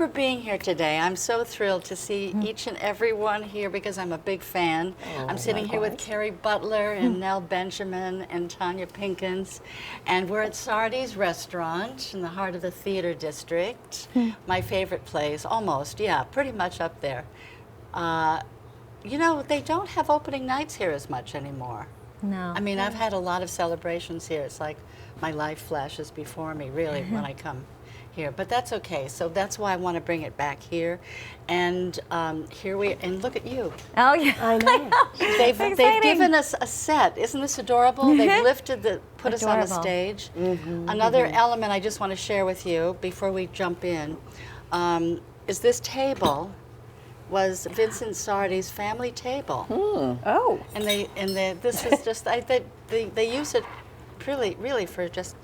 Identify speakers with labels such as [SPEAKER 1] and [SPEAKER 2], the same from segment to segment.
[SPEAKER 1] for being here today. I'm so thrilled to see each and every one here because I'm a big fan. I'm sitting here with Kerry Butler and Nell Benjamin and Tonya Pinkins, and we're at Sardis restaurant in the heart of the theater district. My favorite place, almost, yeah, pretty much up there. You know, they don't have opening nights here as much anymore.
[SPEAKER 2] No.
[SPEAKER 1] I mean, I've had a lot of celebrations here. It's like my life flashes before me, really, when I come here. But that's okay. So that's why I want to bring it back here. And here we, and look at you.
[SPEAKER 2] Oh, yeah.
[SPEAKER 3] I know.
[SPEAKER 1] They've given us a set. Isn't this adorable? They've lifted put us on the
[SPEAKER 2] Adorable.
[SPEAKER 1] stage. Another element I just want to share with you before we jump in is this table was Vincent Sardis' family table.
[SPEAKER 3] Oh.
[SPEAKER 1] And this is just they use it really for just.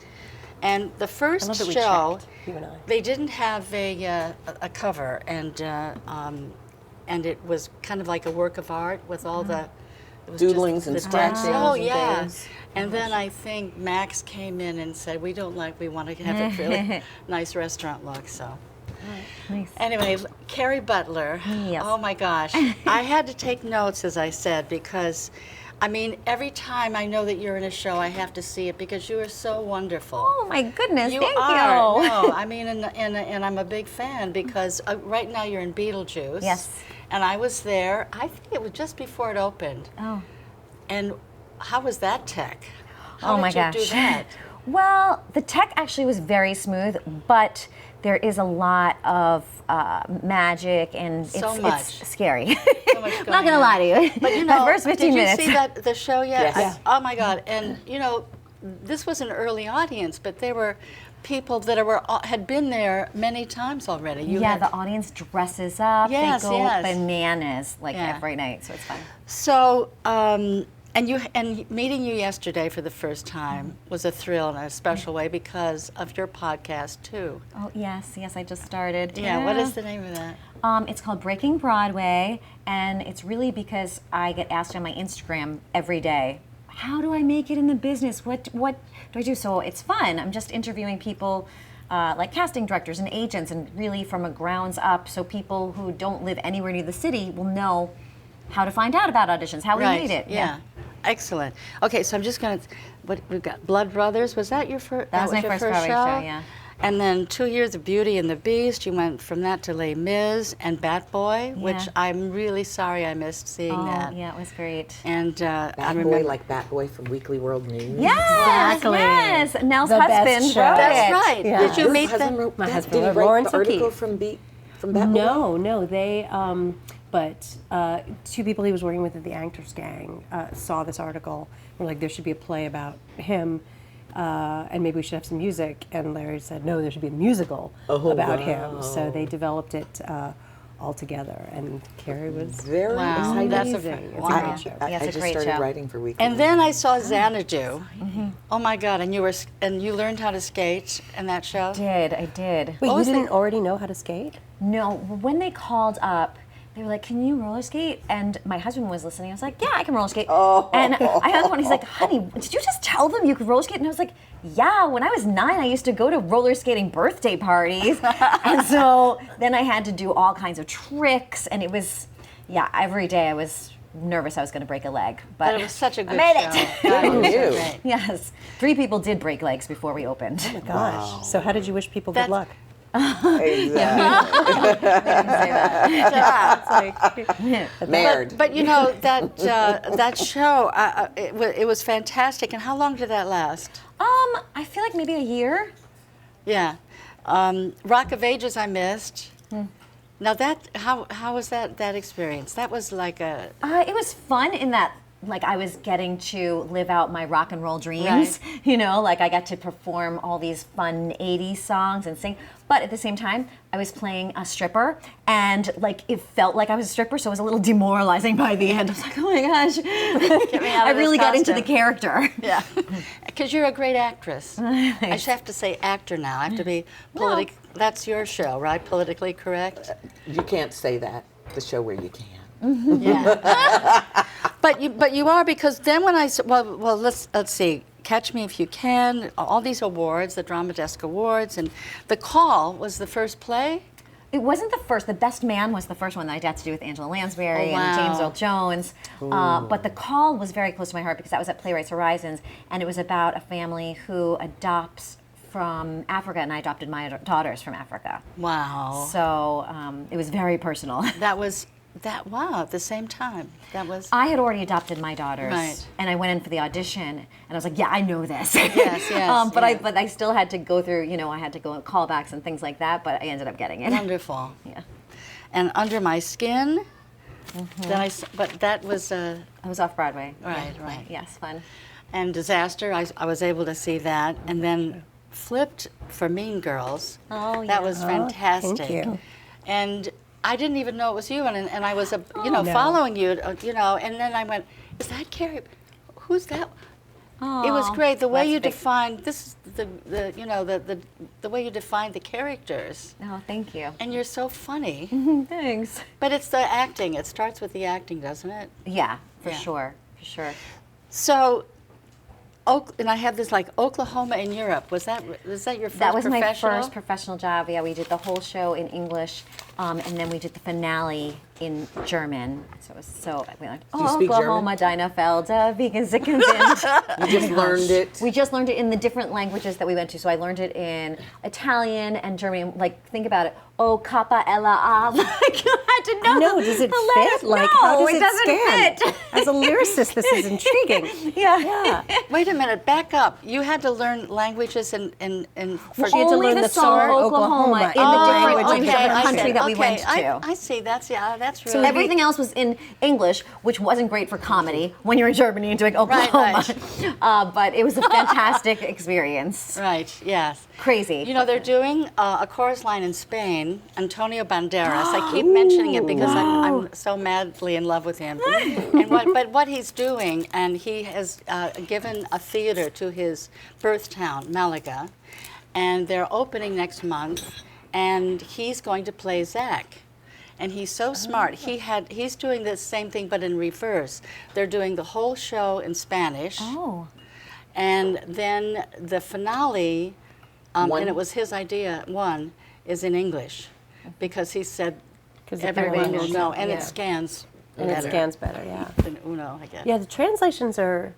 [SPEAKER 1] And the first
[SPEAKER 3] I love that we
[SPEAKER 1] show,
[SPEAKER 3] checked, you and I.
[SPEAKER 1] they didn't have a cover, and it was kind of like a work of art with all the it was
[SPEAKER 4] Doodlings
[SPEAKER 1] just
[SPEAKER 4] and
[SPEAKER 1] the
[SPEAKER 4] scratchings
[SPEAKER 1] Oh
[SPEAKER 4] and
[SPEAKER 1] yeah.
[SPEAKER 4] things.
[SPEAKER 1] And then I think Max came in and said, we want to have a really nice restaurant look. So.
[SPEAKER 2] Nice.
[SPEAKER 1] Anyway, Kerry Butler,
[SPEAKER 2] Yes.
[SPEAKER 1] oh my gosh. I had to take notes, as I said, because, I mean, every time I know that you're in a show, I have to see it because you are so wonderful.
[SPEAKER 2] Oh, my goodness.
[SPEAKER 1] You
[SPEAKER 2] Thank
[SPEAKER 1] are.
[SPEAKER 2] you.
[SPEAKER 1] No, I mean, and I'm a big fan because right now you're in Beetlejuice.
[SPEAKER 2] Yes.
[SPEAKER 1] And I was there, I think it was just before it opened.
[SPEAKER 2] Oh.
[SPEAKER 1] And how was that tech? How
[SPEAKER 2] Oh
[SPEAKER 1] did
[SPEAKER 2] my
[SPEAKER 1] you
[SPEAKER 2] gosh.
[SPEAKER 1] do that?
[SPEAKER 2] Well, the tech actually was very smooth, but there is a lot of magic, and
[SPEAKER 1] So
[SPEAKER 2] it's
[SPEAKER 1] much.
[SPEAKER 2] scary.
[SPEAKER 1] So much
[SPEAKER 2] I'm not
[SPEAKER 1] going
[SPEAKER 2] gonna
[SPEAKER 1] on.
[SPEAKER 2] lie to you.
[SPEAKER 1] But you know,
[SPEAKER 2] the first 15
[SPEAKER 1] did you
[SPEAKER 2] minutes.
[SPEAKER 1] see the show yet?
[SPEAKER 4] Yes.
[SPEAKER 1] Oh my God! And you know, this was an early audience, but there were people that had been there many times already.
[SPEAKER 2] Yeah, the audience dresses up.
[SPEAKER 1] Yes,
[SPEAKER 2] they go
[SPEAKER 1] yes.
[SPEAKER 2] bananas like
[SPEAKER 1] Yeah.
[SPEAKER 2] every night, so it's fun.
[SPEAKER 1] So, and meeting you yesterday for the first time was a thrill in a special way because of your podcast too.
[SPEAKER 2] Oh yes, I just started.
[SPEAKER 1] Yeah. What is the name of that?
[SPEAKER 2] It's called Breaking Broadway, and it's really because I get asked on my Instagram every day, how do I make it in the business? What do I do? So it's fun. I'm just interviewing people like casting directors and agents, and really from a grounds up, so people who don't live anywhere near the city will know how to find out about auditions, how we made it.
[SPEAKER 1] Yeah. Excellent. Okay, so I'm just going to, we've got Blood Brothers. Was that your first?
[SPEAKER 2] That was my
[SPEAKER 1] your
[SPEAKER 2] first Broadway show, yeah.
[SPEAKER 1] And then 2 years of Beauty and the Beast. You went from that to Les Mis and Bat Boy, which
[SPEAKER 2] Yeah.
[SPEAKER 1] I'm really sorry I missed seeing
[SPEAKER 2] Oh,
[SPEAKER 1] that.
[SPEAKER 2] yeah, it was great.
[SPEAKER 1] And I
[SPEAKER 4] Bat
[SPEAKER 1] remember.
[SPEAKER 4] Boy, like Bat Boy from Weekly World News.
[SPEAKER 2] Yes,
[SPEAKER 3] Exactly.
[SPEAKER 2] yes. Nell's
[SPEAKER 3] The best
[SPEAKER 2] husband
[SPEAKER 3] show.
[SPEAKER 2] wrote
[SPEAKER 1] That's
[SPEAKER 2] it.
[SPEAKER 1] right.
[SPEAKER 3] Yeah.
[SPEAKER 1] Did you
[SPEAKER 4] Your
[SPEAKER 1] meet
[SPEAKER 4] husband
[SPEAKER 1] them?
[SPEAKER 4] wrote
[SPEAKER 3] My
[SPEAKER 4] that?
[SPEAKER 3] husband
[SPEAKER 4] Did he
[SPEAKER 3] wrote
[SPEAKER 4] write
[SPEAKER 3] Lawrence
[SPEAKER 4] the article
[SPEAKER 3] O'Keefe.
[SPEAKER 4] from Bat Boy?
[SPEAKER 3] No, they, but two people he was working with at the Actors Gang saw this article. Were like, there should be a play about him, and maybe we should have some music. And Larry said, no, there should be a musical about him. So they developed it all together, and Kerry was
[SPEAKER 4] Very
[SPEAKER 1] Wow,
[SPEAKER 4] exciting.
[SPEAKER 1] that's
[SPEAKER 3] amazing. It's
[SPEAKER 1] wow.
[SPEAKER 3] a great show.
[SPEAKER 4] I
[SPEAKER 2] Yeah, it's a
[SPEAKER 4] just
[SPEAKER 2] great
[SPEAKER 4] started
[SPEAKER 2] show.
[SPEAKER 4] writing for Weekly
[SPEAKER 1] And
[SPEAKER 4] World
[SPEAKER 1] then I
[SPEAKER 4] News.
[SPEAKER 1] saw Xanadu. Oh my God! And you learned how to skate in that show.
[SPEAKER 2] I did.
[SPEAKER 3] Wait, you
[SPEAKER 1] was
[SPEAKER 3] didn't already know how to skate?
[SPEAKER 2] No, when they called up, they were like, can you roller skate? And my husband was listening. I was like, yeah, I can roller skate. And I had one, he's like, honey, did you just tell them you could roller skate? And I was like, yeah, when I was 9, I used to go to roller skating birthday parties. And so then I had to do all kinds of tricks. And it was, yeah, every day I was nervous I was going to break a leg.
[SPEAKER 1] But it was such a good
[SPEAKER 2] I made
[SPEAKER 1] show.
[SPEAKER 2] it.
[SPEAKER 1] God, it was so
[SPEAKER 4] You.
[SPEAKER 1] great.
[SPEAKER 2] Yes. 3 people did break legs before we opened.
[SPEAKER 3] Oh my gosh. So how did you wish people
[SPEAKER 1] That's-
[SPEAKER 3] good luck?
[SPEAKER 4] Exactly. Married.
[SPEAKER 1] But you know that show, it was fantastic. And how long did that last?
[SPEAKER 2] I feel like maybe a year.
[SPEAKER 1] Yeah, Rock of Ages I missed. Now how was that experience? That was like a
[SPEAKER 2] It was fun in that, like, I was getting to live out my rock and roll dreams, you know, like I got to perform all these fun 80s songs and sing, but at the same time, I was playing a stripper, and like it felt like I was a stripper, so it was a little demoralizing by the end. I was like, oh my gosh,
[SPEAKER 1] Get me out
[SPEAKER 2] I
[SPEAKER 1] of this
[SPEAKER 2] really got into the
[SPEAKER 1] costume.
[SPEAKER 2] character.
[SPEAKER 1] Yeah, because you're a great actress. I just have to say actor now. I have to be politic. That's your show, right? Politically correct.
[SPEAKER 4] You can't say that. The show where you can.
[SPEAKER 1] Yeah. but you are, because then when well let's see. Catch Me If You Can. All these awards, the Drama Desk Awards, and The Call was the first play.
[SPEAKER 2] It wasn't the first. The Best Man was the first one that I got to do with Angela Lansbury
[SPEAKER 1] Oh,
[SPEAKER 2] and James
[SPEAKER 1] wow.
[SPEAKER 2] Earl Jones. But The Call was very close to my heart because that was at Playwrights Horizons, and it was about a family who adopts from Africa, and I adopted my daughters from Africa.
[SPEAKER 1] Wow.
[SPEAKER 2] So it was very personal.
[SPEAKER 1] Wow, at the same time. That was.
[SPEAKER 2] I had already adopted my daughters,
[SPEAKER 1] Right.
[SPEAKER 2] and I went in for the audition, and I was like, "Yeah, I know this."
[SPEAKER 1] Yes, yes,
[SPEAKER 2] but
[SPEAKER 1] yeah.
[SPEAKER 2] but I still had to go through, I had to go on callbacks and things like that. But I ended up getting it.
[SPEAKER 1] Wonderful.
[SPEAKER 2] Yeah,
[SPEAKER 1] And Under My Skin.
[SPEAKER 2] Mm-hmm.
[SPEAKER 1] But that was
[SPEAKER 2] I was off Broadway.
[SPEAKER 1] Right,
[SPEAKER 2] Yeah,
[SPEAKER 1] right.
[SPEAKER 2] Yes, fun.
[SPEAKER 1] and Disaster. I was able to see that, and then flipped for Mean Girls.
[SPEAKER 2] Oh, yeah.
[SPEAKER 1] That was fantastic.
[SPEAKER 3] thank you.
[SPEAKER 1] And I didn't even know it was you, and I was
[SPEAKER 3] No.
[SPEAKER 1] following you, and then I went, is that Kerry? Who's that? It was
[SPEAKER 2] Aw,
[SPEAKER 1] great the way
[SPEAKER 2] that's
[SPEAKER 1] you
[SPEAKER 2] big.
[SPEAKER 1] defined this is the way you defined the characters,
[SPEAKER 2] Oh, thank you.
[SPEAKER 1] and you're so funny.
[SPEAKER 2] Thanks.
[SPEAKER 1] But it's the acting. It starts with the acting, doesn't it?
[SPEAKER 2] Yeah, for
[SPEAKER 1] Yeah.
[SPEAKER 2] sure, for sure.
[SPEAKER 1] So, and I have this like Oklahoma in Europe. Was that your first
[SPEAKER 2] That was my
[SPEAKER 1] professional?
[SPEAKER 2] first professional job. Yeah, we did the whole show in English, and then we did the finale in German. So it was we went,
[SPEAKER 4] you speak
[SPEAKER 2] Oklahoma, Dinah Felder, vegan Sicken sind.
[SPEAKER 4] You just learned it.
[SPEAKER 2] We just learned it in the different languages that we went to. So I learned it in Italian and German. Like, think about it. O Kappa Ella A. Like, I had to know.
[SPEAKER 3] No, does it
[SPEAKER 2] the letters.
[SPEAKER 3] fit? Like,
[SPEAKER 2] no,
[SPEAKER 3] how does
[SPEAKER 2] it doesn't
[SPEAKER 3] scan?
[SPEAKER 2] fit.
[SPEAKER 3] As a lyricist, this is intriguing.
[SPEAKER 2] Yeah.
[SPEAKER 1] Wait a minute, back up. You had to learn languages in for
[SPEAKER 3] She had to
[SPEAKER 2] Only
[SPEAKER 3] learn
[SPEAKER 2] the
[SPEAKER 3] the
[SPEAKER 2] song
[SPEAKER 3] song
[SPEAKER 2] Oklahoma in the
[SPEAKER 3] Oklahoma
[SPEAKER 2] different,
[SPEAKER 3] in the
[SPEAKER 2] different
[SPEAKER 3] I
[SPEAKER 2] country
[SPEAKER 3] see.
[SPEAKER 2] that we went to.
[SPEAKER 1] I see. That's really.
[SPEAKER 2] So everything else was in English, which wasn't great for comedy when you're in Germany and doing Oklahoma. But it was a fantastic experience.
[SPEAKER 1] Right. Yes.
[SPEAKER 2] Crazy.
[SPEAKER 1] You know, they're doing a chorus line in Spain. Antonio Banderas. I keep mentioning it because I'm so madly in love with him. But what he's doing, and he has given a theater to his birth town, Malaga, and they're opening next month, and he's going to play Zach. And he's so smart. He's doing the same thing, but in reverse. They're doing the whole show in Spanish.
[SPEAKER 2] Oh.
[SPEAKER 1] And then the finale,
[SPEAKER 4] One?
[SPEAKER 1] and it was his idea, is in English. Because he said
[SPEAKER 3] 'Cause
[SPEAKER 1] everyone will
[SPEAKER 3] everyone
[SPEAKER 1] know.
[SPEAKER 3] knows,
[SPEAKER 1] And
[SPEAKER 3] yeah.
[SPEAKER 1] it scans
[SPEAKER 3] And it
[SPEAKER 1] better
[SPEAKER 3] scans better, yeah.
[SPEAKER 1] than Uno, I guess.
[SPEAKER 3] Yeah, the translations are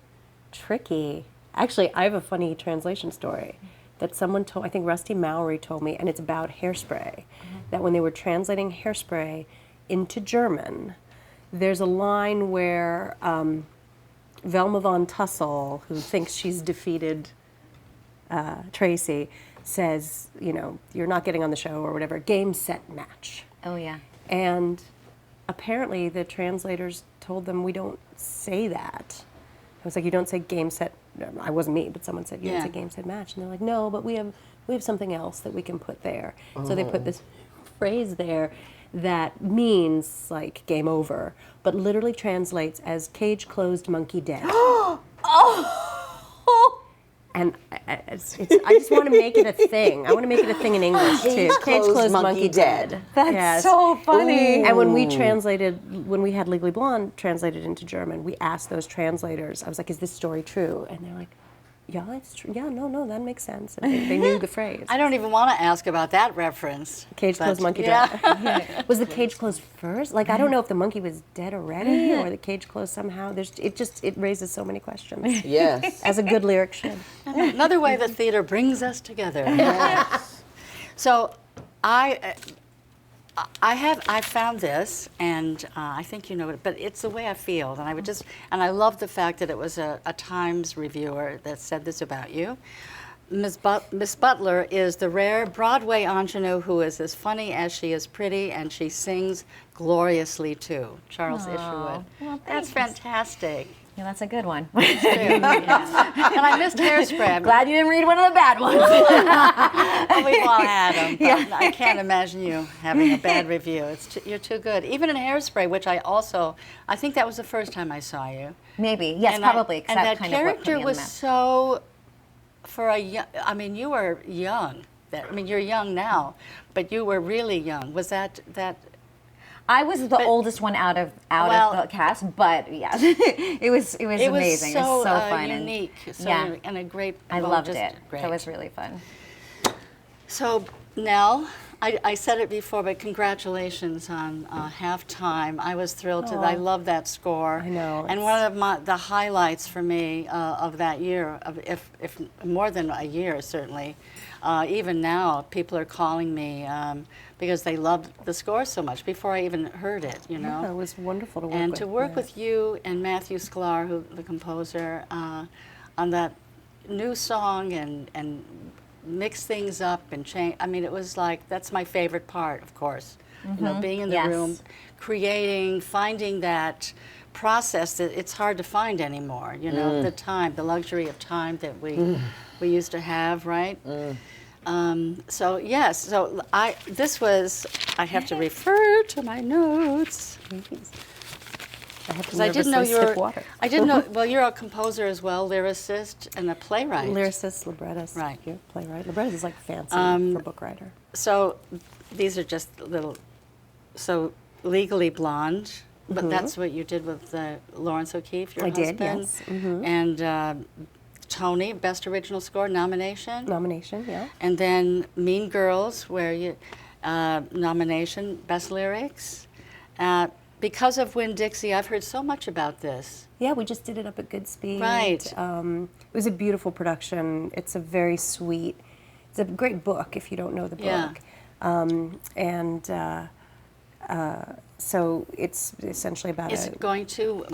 [SPEAKER 3] tricky. Actually, I have a funny translation story that someone told, I think Rusty Mowry told me, and it's about Hairspray, that when they were translating Hairspray into German, there's a line where Velma von Tussle, who thinks she's defeated Tracy, says, you're not getting on the show or whatever, game, set, match.
[SPEAKER 2] Oh, yeah.
[SPEAKER 3] And apparently the translators told them, we don't say that. I was like, you don't say game, set, I wasn't me, but someone said, you don't
[SPEAKER 1] Yeah.
[SPEAKER 3] say game, set, match. And they're like, no, but we have something else that we can put there. So they put this phrase there that means like game over, but literally translates as cage closed, monkey dead. And I just want to make it a thing. I want to make it a thing in English too. Cage closed, monkey dead.
[SPEAKER 2] That's so funny.
[SPEAKER 3] And when we translated, when we had Legally Blonde translated into German, we asked those translators, I was like, is this story true? And they're like, yeah, it's true. Yeah, no, that makes sense. And they knew the phrase.
[SPEAKER 1] I don't even want to ask about that reference.
[SPEAKER 3] Cage
[SPEAKER 1] but-
[SPEAKER 3] closed, monkey
[SPEAKER 1] yeah.
[SPEAKER 3] dead. Was the cage closed first? Like, I don't know if the monkey was dead already or the cage closed somehow. It raises so many questions.
[SPEAKER 4] Yes.
[SPEAKER 3] As a good lyric should.
[SPEAKER 1] Another way that theater brings us together. So I found this, and I think you know it, but it's the way I feel, and I love the fact that it was a Times reviewer that said this about you. Miss Butler is the rare Broadway ingenue who is as funny as she is pretty, and she sings gloriously too. Charles Isherwood.
[SPEAKER 2] Well,
[SPEAKER 1] That's
[SPEAKER 2] thanks.
[SPEAKER 1] fantastic.
[SPEAKER 2] Yeah, that's a good one.
[SPEAKER 1] And I missed Hairspray. I'm
[SPEAKER 2] Glad you didn't read one of the bad ones.
[SPEAKER 1] Well, we've all had them, but I can't imagine you having a bad review. You're too good. Even in Hairspray, which I think that was the first time I saw you.
[SPEAKER 2] Maybe. Yes,
[SPEAKER 1] And
[SPEAKER 2] probably. 'cause
[SPEAKER 1] And that
[SPEAKER 2] kind of what put
[SPEAKER 1] character
[SPEAKER 2] me on
[SPEAKER 1] was
[SPEAKER 2] the map.
[SPEAKER 1] so, you were young. You're young now, but you were really young. Was that?
[SPEAKER 2] I was the oldest one out of the cast, but yeah, it was amazing.
[SPEAKER 1] It was so
[SPEAKER 2] fun
[SPEAKER 1] unique.
[SPEAKER 2] and
[SPEAKER 1] and a great.
[SPEAKER 2] I
[SPEAKER 1] well,
[SPEAKER 2] loved
[SPEAKER 1] just
[SPEAKER 2] it.
[SPEAKER 1] Great.
[SPEAKER 2] That was really fun.
[SPEAKER 1] So Nell, I said it before, but congratulations on Halftime. I was thrilled to. I love that score.
[SPEAKER 3] I know,
[SPEAKER 1] And one of the highlights for me of that year, if more than a year certainly, even now people are calling me because they loved the score so much before I even heard it. You know.
[SPEAKER 3] Yeah, it was wonderful to work with.
[SPEAKER 1] And to work
[SPEAKER 3] yeah.
[SPEAKER 1] with you and Matthew Sklar, who the composer, on that new song and mix things up and change. I mean, it was like, that's my favorite part, of course. You know, being in the
[SPEAKER 2] Yes.
[SPEAKER 1] room, creating, finding that process that it's hard to find anymore. You know, the time, the luxury of time that we used to have, right? So yes, so I have to refer to my notes.
[SPEAKER 3] I have to
[SPEAKER 1] Because I didn't know
[SPEAKER 3] nervously
[SPEAKER 1] you
[SPEAKER 3] sip
[SPEAKER 1] were.
[SPEAKER 3] water.
[SPEAKER 1] I didn't know. Well, you're a composer as well, lyricist and a playwright.
[SPEAKER 3] Lyricist, librettist,
[SPEAKER 1] Right.
[SPEAKER 3] yeah, playwright. Librettist is like fancy for book writer.
[SPEAKER 1] So these are just little. So Legally Blonde, but that's what you did with Lawrence O'Keefe, your
[SPEAKER 3] I did,
[SPEAKER 1] husband.
[SPEAKER 3] yes. Mhm.
[SPEAKER 1] And Tony, Best Original Score nomination.
[SPEAKER 3] Nomination, yeah.
[SPEAKER 1] And then Mean Girls, where you nomination, Best Lyrics. Because of Winn-Dixie, I've heard so much about this.
[SPEAKER 3] Yeah, we just did it up at Goodspeed.
[SPEAKER 1] Right.
[SPEAKER 3] It was a beautiful production. It's a very sweet, it's a great book if you don't know the book.
[SPEAKER 1] Yeah.
[SPEAKER 3] So it's essentially about
[SPEAKER 1] Is it going to?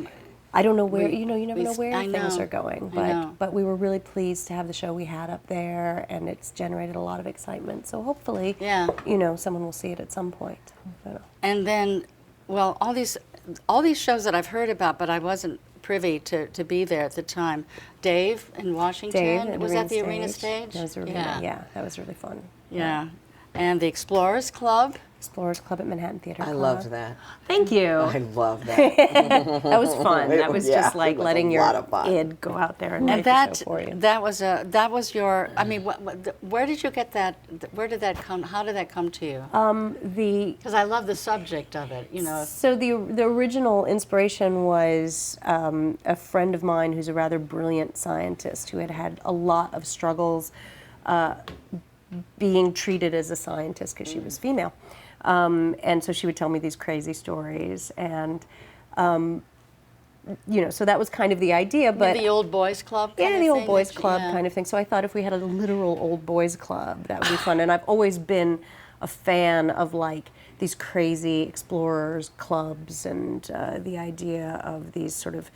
[SPEAKER 3] I don't know where, you never know where
[SPEAKER 1] I
[SPEAKER 3] things
[SPEAKER 1] know,
[SPEAKER 3] are going,
[SPEAKER 1] I know.
[SPEAKER 3] but we were really pleased to have the show we had up there, and it's generated a lot of excitement. So hopefully,
[SPEAKER 1] Yeah.
[SPEAKER 3] Someone will see it at some point. I don't know.
[SPEAKER 1] And then, well, all these shows that I've heard about, but I wasn't privy to be there at the time. Dave in Washington,
[SPEAKER 3] Dave,
[SPEAKER 1] was that the Arena Stage?
[SPEAKER 3] That was arena, yeah, that was really fun.
[SPEAKER 1] Yeah. And the Explorers Club.
[SPEAKER 3] Explorers Club at Manhattan Theater
[SPEAKER 4] I
[SPEAKER 3] Club.
[SPEAKER 4] loved that.
[SPEAKER 3] Thank you.
[SPEAKER 4] I love that.
[SPEAKER 3] That was fun.
[SPEAKER 4] It
[SPEAKER 3] That
[SPEAKER 4] was-
[SPEAKER 3] was
[SPEAKER 4] yeah,
[SPEAKER 3] just like
[SPEAKER 4] it was a
[SPEAKER 3] letting
[SPEAKER 4] lot
[SPEAKER 3] your
[SPEAKER 4] of fun.
[SPEAKER 3] id go out there and
[SPEAKER 1] And
[SPEAKER 3] write the show for you.
[SPEAKER 1] that was your. I mean, where did you get that? Where did that come? How did that come to you? Because I love the subject of it.
[SPEAKER 3] So the original inspiration was a friend of mine who's a rather brilliant scientist who had had a lot of struggles being treated as a scientist because she was female. And so she would tell me these crazy stories, and so that was kind of the idea. But
[SPEAKER 1] the old boys club. Kind
[SPEAKER 3] yeah,
[SPEAKER 1] of
[SPEAKER 3] the old
[SPEAKER 1] thing
[SPEAKER 3] boys
[SPEAKER 1] that you-
[SPEAKER 3] club
[SPEAKER 1] yeah.
[SPEAKER 3] kind of thing. So I thought if we had a literal old boys club, that would be fun. And I've always been a fan of like these crazy explorers clubs, and the idea of these sort of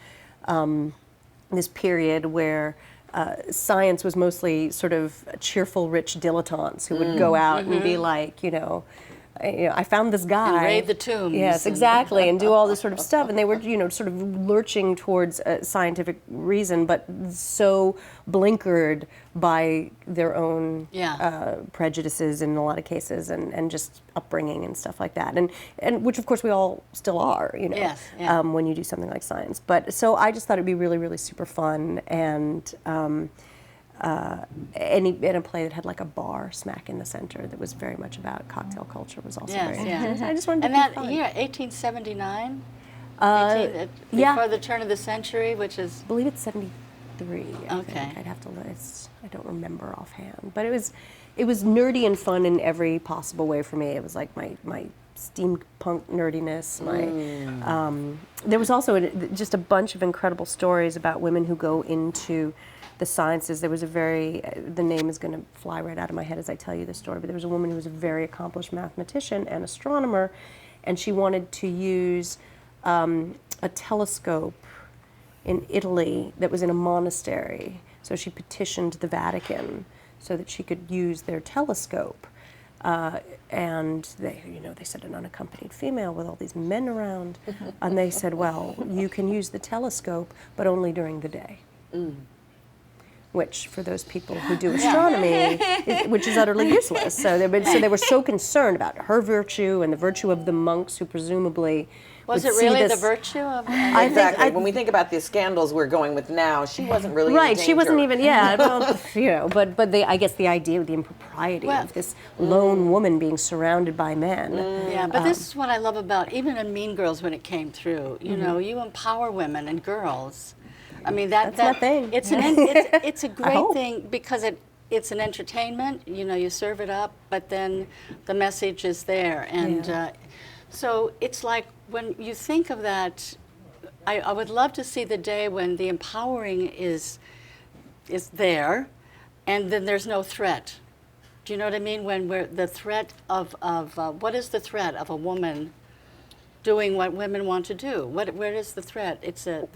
[SPEAKER 3] this period where science was mostly sort of cheerful, rich dilettantes who would go out and be like, I found this guy.
[SPEAKER 1] And raid the tombs.
[SPEAKER 3] Yes, exactly, and do all this sort of stuff. And they were, sort of lurching towards scientific reason, but so blinkered by their own prejudices in a lot of cases, and just upbringing and stuff like that. And which, of course, we all still are,
[SPEAKER 1] Yes, yeah.
[SPEAKER 3] when you do something like science. But so I just thought it'd be really, really super fun, and in a play that had like a bar smack in the center that was very much about cocktail culture was also
[SPEAKER 1] Yes,
[SPEAKER 3] very
[SPEAKER 1] yeah.
[SPEAKER 3] interesting. I just wanted to
[SPEAKER 1] And
[SPEAKER 3] be
[SPEAKER 1] that
[SPEAKER 3] fun.
[SPEAKER 1] year, 1879,
[SPEAKER 3] yeah.
[SPEAKER 1] before the turn of the century, which is
[SPEAKER 3] I believe it's 73. I
[SPEAKER 1] Okay.
[SPEAKER 3] think. I'd have to list. I don't remember offhand, but it was nerdy and fun in every possible way for me. It was like my steampunk nerdiness. There was also just a bunch of incredible stories about women who go into the sciences. There was the name is going to fly right out of my head as I tell you this story, but there was a woman who was a very accomplished mathematician and astronomer, and she wanted to use a telescope in Italy that was in a monastery. So she petitioned the Vatican so that she could use their telescope. And they said an unaccompanied female with all these men around. And they said, well, you can use the telescope, but only during the day. Which, for those people who do astronomy, which is utterly useless. So they were so concerned about her virtue and the virtue of the monks who presumably
[SPEAKER 1] was
[SPEAKER 3] would
[SPEAKER 1] it
[SPEAKER 3] see
[SPEAKER 1] really
[SPEAKER 3] this.
[SPEAKER 1] the virtue of?
[SPEAKER 4] Exactly. When we think about the scandals we're going with now, she wasn't really
[SPEAKER 3] Right,
[SPEAKER 4] in
[SPEAKER 3] she wasn't
[SPEAKER 4] danger.
[SPEAKER 3] even, but I guess the idea, the impropriety
[SPEAKER 1] Well-
[SPEAKER 3] of this lone woman being surrounded by men.
[SPEAKER 1] Yeah, but this is what I love about even in Mean Girls when it came through. You empower women and girls. I mean
[SPEAKER 3] That's my thing.
[SPEAKER 1] It's a great
[SPEAKER 3] hope.
[SPEAKER 1] thing because it's an entertainment, you know, you serve it up, but then the message is there. And so it's like when you think of that, I would love to see the day when the empowering is there, and then there's no threat. Do you know what I mean? When the threat of what is the threat of a woman doing what women want to do? Where is the threat? It's that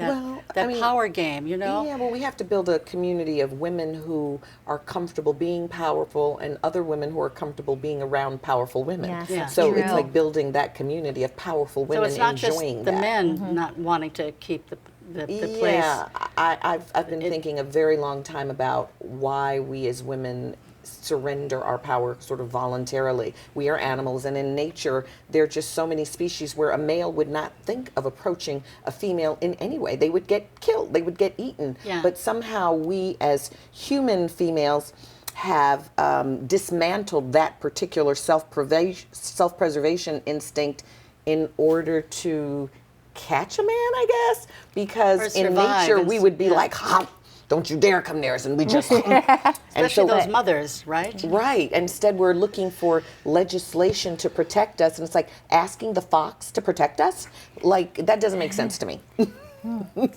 [SPEAKER 1] power game, you know?
[SPEAKER 4] Yeah, well, we have to build a community of women who are comfortable being powerful and other women who are comfortable being around powerful women.
[SPEAKER 2] Yes,
[SPEAKER 1] Yeah.
[SPEAKER 4] So
[SPEAKER 2] true.
[SPEAKER 4] it's like building that community of powerful
[SPEAKER 1] So
[SPEAKER 4] women
[SPEAKER 1] it's not just
[SPEAKER 4] enjoying
[SPEAKER 1] the
[SPEAKER 4] that.
[SPEAKER 1] men not wanting to keep the place.
[SPEAKER 4] Yeah, I've been thinking a very long time about why we as women surrender our power sort of voluntarily. We are animals, and in nature there are just so many species where a male would not think of approaching a female in any way. They would get killed, they would get eaten.
[SPEAKER 1] Yeah.
[SPEAKER 4] But somehow we as human females have dismantled that particular self-preservation instinct in order to catch a man, I guess, because
[SPEAKER 1] Or
[SPEAKER 4] in
[SPEAKER 1] survive
[SPEAKER 4] nature
[SPEAKER 1] and
[SPEAKER 4] we would be
[SPEAKER 1] yeah.
[SPEAKER 4] like, "Ha, don't you dare come near us," and we just
[SPEAKER 1] Especially those mothers, right?
[SPEAKER 4] Right. Instead, we're looking for legislation to protect us, and it's like asking the fox to protect us. Like, that doesn't make sense to me.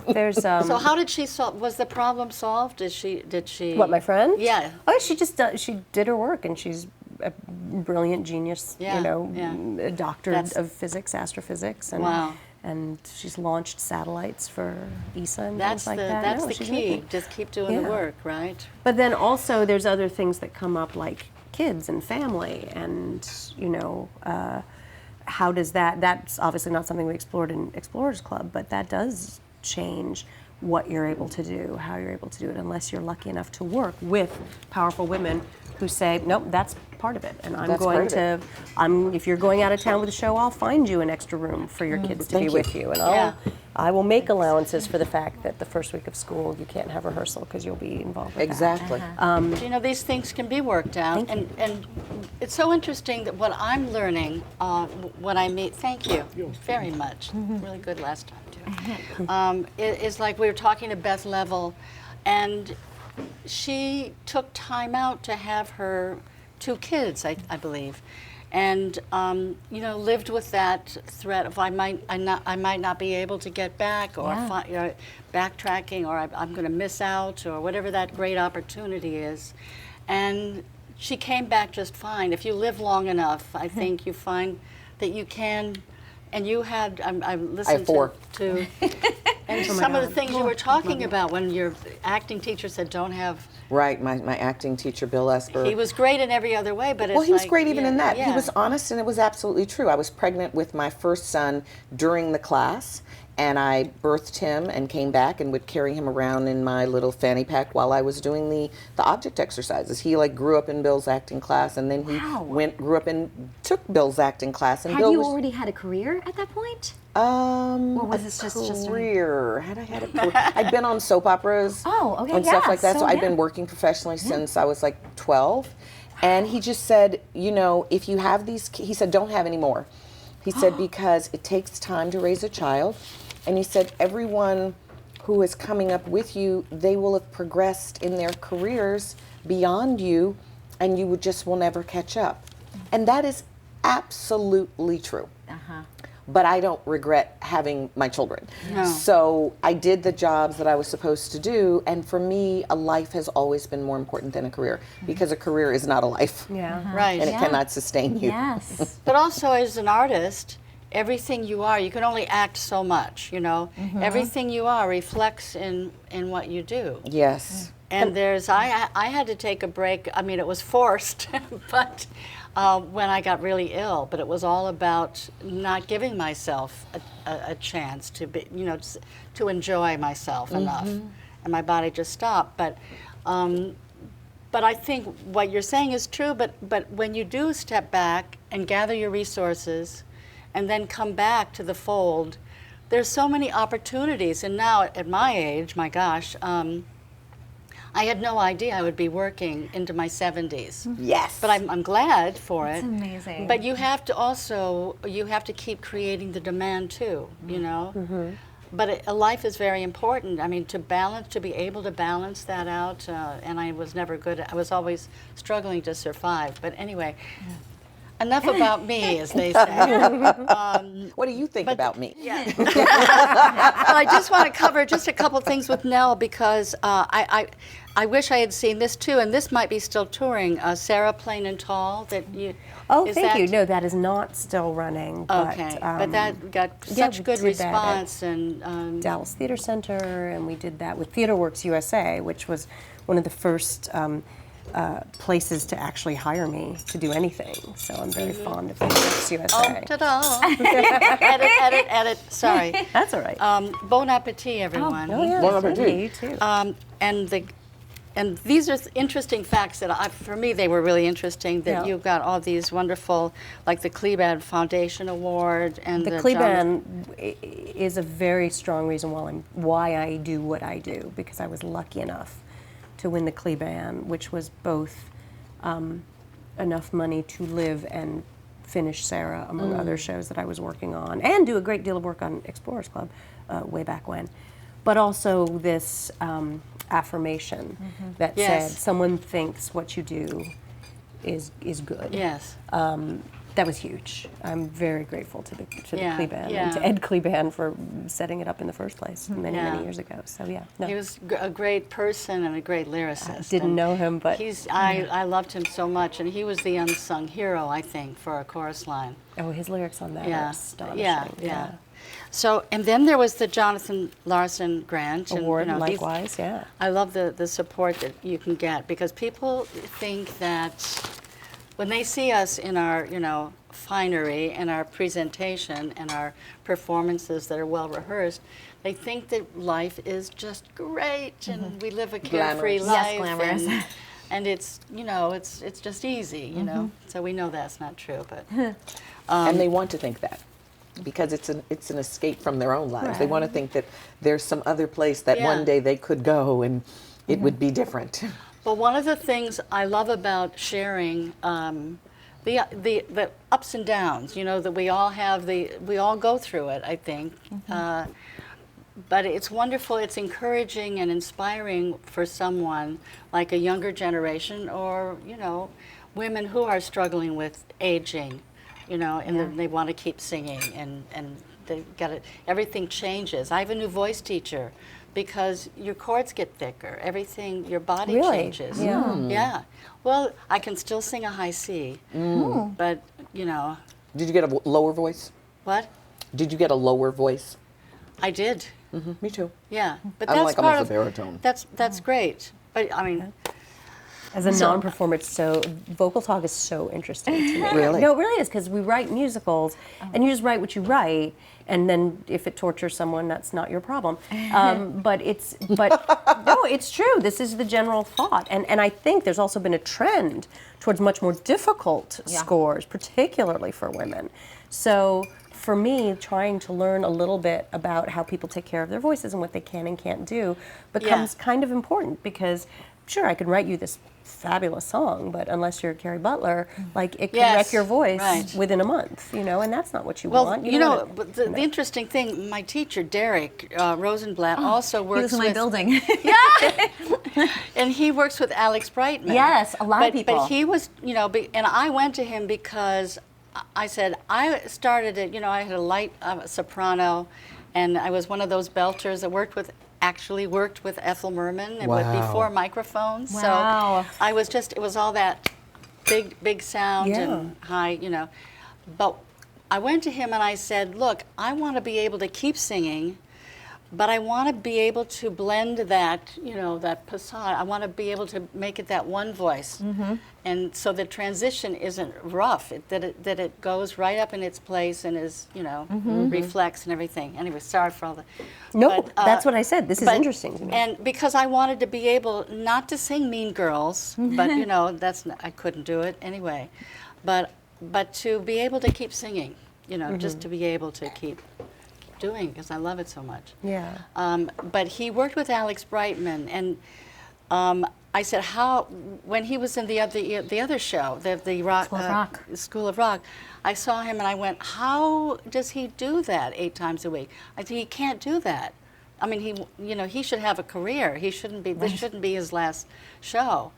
[SPEAKER 3] There's
[SPEAKER 1] So how did she solve? Was the problem solved? Did she?
[SPEAKER 3] what, my friend?
[SPEAKER 1] Yeah.
[SPEAKER 3] Oh, she just she did her work, and she's a brilliant genius.
[SPEAKER 1] Yeah,
[SPEAKER 3] You know,
[SPEAKER 1] yeah.
[SPEAKER 3] a doctor
[SPEAKER 1] That's-
[SPEAKER 3] of physics, astrophysics, and
[SPEAKER 1] Wow.
[SPEAKER 3] and she's launched satellites for ESA and
[SPEAKER 1] That's
[SPEAKER 3] things like
[SPEAKER 1] the
[SPEAKER 3] that.
[SPEAKER 1] that's
[SPEAKER 3] No,
[SPEAKER 1] the
[SPEAKER 3] she's
[SPEAKER 1] key.
[SPEAKER 3] amazing.
[SPEAKER 1] Just keep doing the
[SPEAKER 3] Yeah.
[SPEAKER 1] work, right?
[SPEAKER 3] But then also there's other things that come up like kids and family, and you know, how does that's obviously not something we explored in Explorers Club, but that does change what you're able to do, how you're able to do it, unless you're lucky enough to work with powerful women who say, nope, that's part of it, and I'm
[SPEAKER 4] That's
[SPEAKER 3] going
[SPEAKER 4] part of
[SPEAKER 3] to, if you're going out of town with a show, I'll find you an extra room for your kids to be
[SPEAKER 4] Thank you.
[SPEAKER 3] with you, and
[SPEAKER 1] Yeah.
[SPEAKER 3] I will make allowances for the fact that the first week of school you can't have rehearsal because you'll be involved with that.
[SPEAKER 4] Exactly.
[SPEAKER 1] You know, these things can be worked out, and it's so interesting that what I'm learning when I meet. Thank you very much. Really good last time too. Is like we were talking to Beth Level, and she took time out to have her 2 kids, I believe, and you know, lived with that threat of I might not be able to get back, or
[SPEAKER 2] Yeah.
[SPEAKER 1] you know, backtracking, or I'm going to miss out, or whatever that great opportunity is. And she came back just fine. If you live long enough, I think you find that you can. And you had, I listened
[SPEAKER 4] 4.
[SPEAKER 1] to and some of the things you were talking about when your acting teacher said don't have.
[SPEAKER 4] Right. My acting teacher, Bill Esper.
[SPEAKER 1] He was great in every other way, but it's
[SPEAKER 4] Well, he was
[SPEAKER 1] like,
[SPEAKER 4] great even
[SPEAKER 1] yeah,
[SPEAKER 4] in that. He
[SPEAKER 1] yeah.
[SPEAKER 4] was honest, and it was absolutely true. I was pregnant with my first son during the class, and I birthed him and came back and would carry him around in my little fanny pack while I was doing the object exercises. He like grew up in Bill's acting class, and then he grew up and took Bill's acting class. And
[SPEAKER 2] Had
[SPEAKER 4] Bill
[SPEAKER 2] you
[SPEAKER 4] was,
[SPEAKER 2] already had a career at that point?
[SPEAKER 4] or
[SPEAKER 2] was this just a-
[SPEAKER 4] career? Had I had a career? I'd been on soap operas
[SPEAKER 2] Oh, okay,
[SPEAKER 4] and stuff
[SPEAKER 2] yeah,
[SPEAKER 4] like that. So
[SPEAKER 2] so
[SPEAKER 4] I'd
[SPEAKER 2] yeah.
[SPEAKER 4] been working professionally since I was like 12. And he just said, you know, if you have these, he said, don't have any more. He said, because it takes time to raise a child. And he said, everyone who is coming up with you, they will have progressed in their careers beyond you, and you will never catch up. And that is absolutely true. But I don't regret having my children.
[SPEAKER 1] No.
[SPEAKER 4] So I did the jobs that I was supposed to do, and for me, a life has always been more important than a career, because a career is not a life.
[SPEAKER 3] Yeah.
[SPEAKER 1] Right.
[SPEAKER 4] And it cannot sustain you.
[SPEAKER 2] Yes.
[SPEAKER 1] But also, as an artist, everything you are, you can only act so much, you know. Everything you are reflects in what you do.
[SPEAKER 4] Yes.
[SPEAKER 1] And I had to take a break. I mean, it was forced, but when I got really ill. But it was all about not giving myself a chance to be, you know, to enjoy myself enough, and my body just stopped. But I think what you're saying is true. But when you do step back and gather your resources, and then come back to the fold, there's so many opportunities. And now, at my age, my gosh. I had no idea I would be working into my 70s.
[SPEAKER 4] Yes.
[SPEAKER 1] But I'm glad for it.
[SPEAKER 2] It's amazing.
[SPEAKER 1] But you have to keep creating the demand too, you know? but life is very important. I mean, to be able to balance that out, and I was never good at, I was always struggling to survive. But anyway, enough about me, as they say.
[SPEAKER 4] What do you think about me?
[SPEAKER 1] Yeah. Well, I just want to cover just a couple things with Nell, because I wish I had seen this too, and this might be still touring. Sarah, Plain and Tall.
[SPEAKER 3] Oh,
[SPEAKER 1] is
[SPEAKER 3] thank
[SPEAKER 1] that,
[SPEAKER 3] you. No, that is not still running.
[SPEAKER 1] Okay, but that got such
[SPEAKER 3] we
[SPEAKER 1] good
[SPEAKER 3] did that at
[SPEAKER 1] response, and
[SPEAKER 3] Dallas Theater Center, and we did that with TheaterWorks USA, which was one of the first places to actually hire me to do anything. So I'm very fond of TheaterWorks USA.
[SPEAKER 1] oh, ta-da! edit. Sorry.
[SPEAKER 3] That's all right.
[SPEAKER 1] Bon appetit, everyone.
[SPEAKER 3] Oh, yeah,
[SPEAKER 4] Bon
[SPEAKER 3] certainly,
[SPEAKER 4] appetit.
[SPEAKER 3] you too.
[SPEAKER 1] And these are interesting facts that for me they were really interesting. That
[SPEAKER 3] Yeah.
[SPEAKER 1] you've got all these wonderful, like the Kleban Foundation Award and
[SPEAKER 3] The Kleban is a very strong reason why I do what I do, because I was lucky enough to win the Kleban, which was both enough money to live and finish Sarah, among other shows that I was working on, and do a great deal of work on Explorers Club way back when, but also this affirmation that
[SPEAKER 1] Yes.
[SPEAKER 3] said someone thinks what you do is good.
[SPEAKER 1] Yes.
[SPEAKER 3] That was huge. I'm very grateful to the
[SPEAKER 1] Yeah,
[SPEAKER 3] Kleban
[SPEAKER 1] yeah.
[SPEAKER 3] and to Ed Kleban for setting it up in the first place many
[SPEAKER 1] Yeah.
[SPEAKER 3] years ago. So yeah, no.
[SPEAKER 1] He was a great person and a great lyricist.
[SPEAKER 3] Didn't
[SPEAKER 1] and
[SPEAKER 3] know him, but
[SPEAKER 1] I loved him so much, and he was the unsung hero, I think, for a chorus line.
[SPEAKER 3] oh, his lyrics on that are
[SPEAKER 1] Yeah,
[SPEAKER 3] astonishing.
[SPEAKER 1] yeah. So, and then there was the Jonathan Larson Grant. And,
[SPEAKER 3] Award,
[SPEAKER 1] you know, these-
[SPEAKER 3] likewise, yeah.
[SPEAKER 1] I love the support that you can get, because people think that when they see us in our, finery and our presentation and our performances that are well rehearsed, they think that life is just great and we live a carefree
[SPEAKER 4] Glamorous.
[SPEAKER 1] life.
[SPEAKER 2] Yes, glamorous.
[SPEAKER 1] And it's, it's just easy, you know. So we know that's not true, but
[SPEAKER 4] And they want to think that, because it's an escape from their own lives. They want to think that there's some other place that
[SPEAKER 1] Yeah.
[SPEAKER 4] one day they could go and it would be different.
[SPEAKER 1] Well, one of the things I love about sharing the ups and downs, that we all have, we all go through it, I think. But it's wonderful, it's encouraging and inspiring for someone like a younger generation, or, women who are struggling with aging, and they want to keep singing, and they got it. Everything changes. I have a new voice teacher, because your chords get thicker. Everything, your body
[SPEAKER 3] Really?
[SPEAKER 1] changes.
[SPEAKER 3] Yeah.
[SPEAKER 1] Yeah. Well, I can still sing a high C, but
[SPEAKER 4] Did you get a lower voice?
[SPEAKER 1] what?
[SPEAKER 4] Did you get a lower voice?
[SPEAKER 1] I did.
[SPEAKER 4] Me too.
[SPEAKER 1] Yeah, but
[SPEAKER 4] I'm
[SPEAKER 1] that's
[SPEAKER 4] like
[SPEAKER 1] part
[SPEAKER 4] almost
[SPEAKER 1] of
[SPEAKER 4] a baritone.
[SPEAKER 1] That's great. But I mean,
[SPEAKER 3] As a non-performer, vocal talk is so interesting to me.
[SPEAKER 4] Really?
[SPEAKER 3] No, it really is, because we write musicals, and you just write what you write, and then if it tortures someone, that's not your problem. But no, it's true. This is the general thought, and I think there's also been a trend towards much more difficult scores, particularly for women. So for me, trying to learn a little bit about how people take care of their voices and what they can and can't do becomes kind of important, because sure, I could write you this fabulous song, but unless you're Kerry Butler, like, it can wreck your voice within a month, and that's not what you want.
[SPEAKER 1] Well, but the interesting thing, my teacher, Derek Rosenblatt, also
[SPEAKER 2] He
[SPEAKER 1] works
[SPEAKER 2] was in my
[SPEAKER 1] with...
[SPEAKER 2] building.
[SPEAKER 1] And he works with Alex Brightman.
[SPEAKER 2] Yes, a lot of people.
[SPEAKER 1] But he was, and I went to him because I said, I started it, I had a light soprano, and I was one of those belters that actually worked with Ethel Merman and before microphones.
[SPEAKER 2] Wow.
[SPEAKER 1] So I was it was all that big sound and high, But I went to him and I said, look, I want to be able to keep singing, but I want to be able to blend that, that passage. I want to be able to make it that one voice. And so the transition isn't rough, that it goes right up in its place and is, reflects and everything. Anyway, sorry for all the...
[SPEAKER 3] No,
[SPEAKER 1] but,
[SPEAKER 3] that's what I said. This is interesting to me.
[SPEAKER 1] And because I wanted to be able not to sing Mean Girls, but, I couldn't do it anyway. But to be able to keep singing, just to be able to keep doing, because I love it so much.
[SPEAKER 3] Yeah.
[SPEAKER 1] But he worked with Alex Brightman, and I said, how, when he was in the other show, the Rock,
[SPEAKER 2] School of Rock.
[SPEAKER 1] School of Rock, I saw him and I went, how does he do that 8 times a week? I said, he can't do that. I mean, he should have a career. He shouldn't be, this shouldn't be his last show.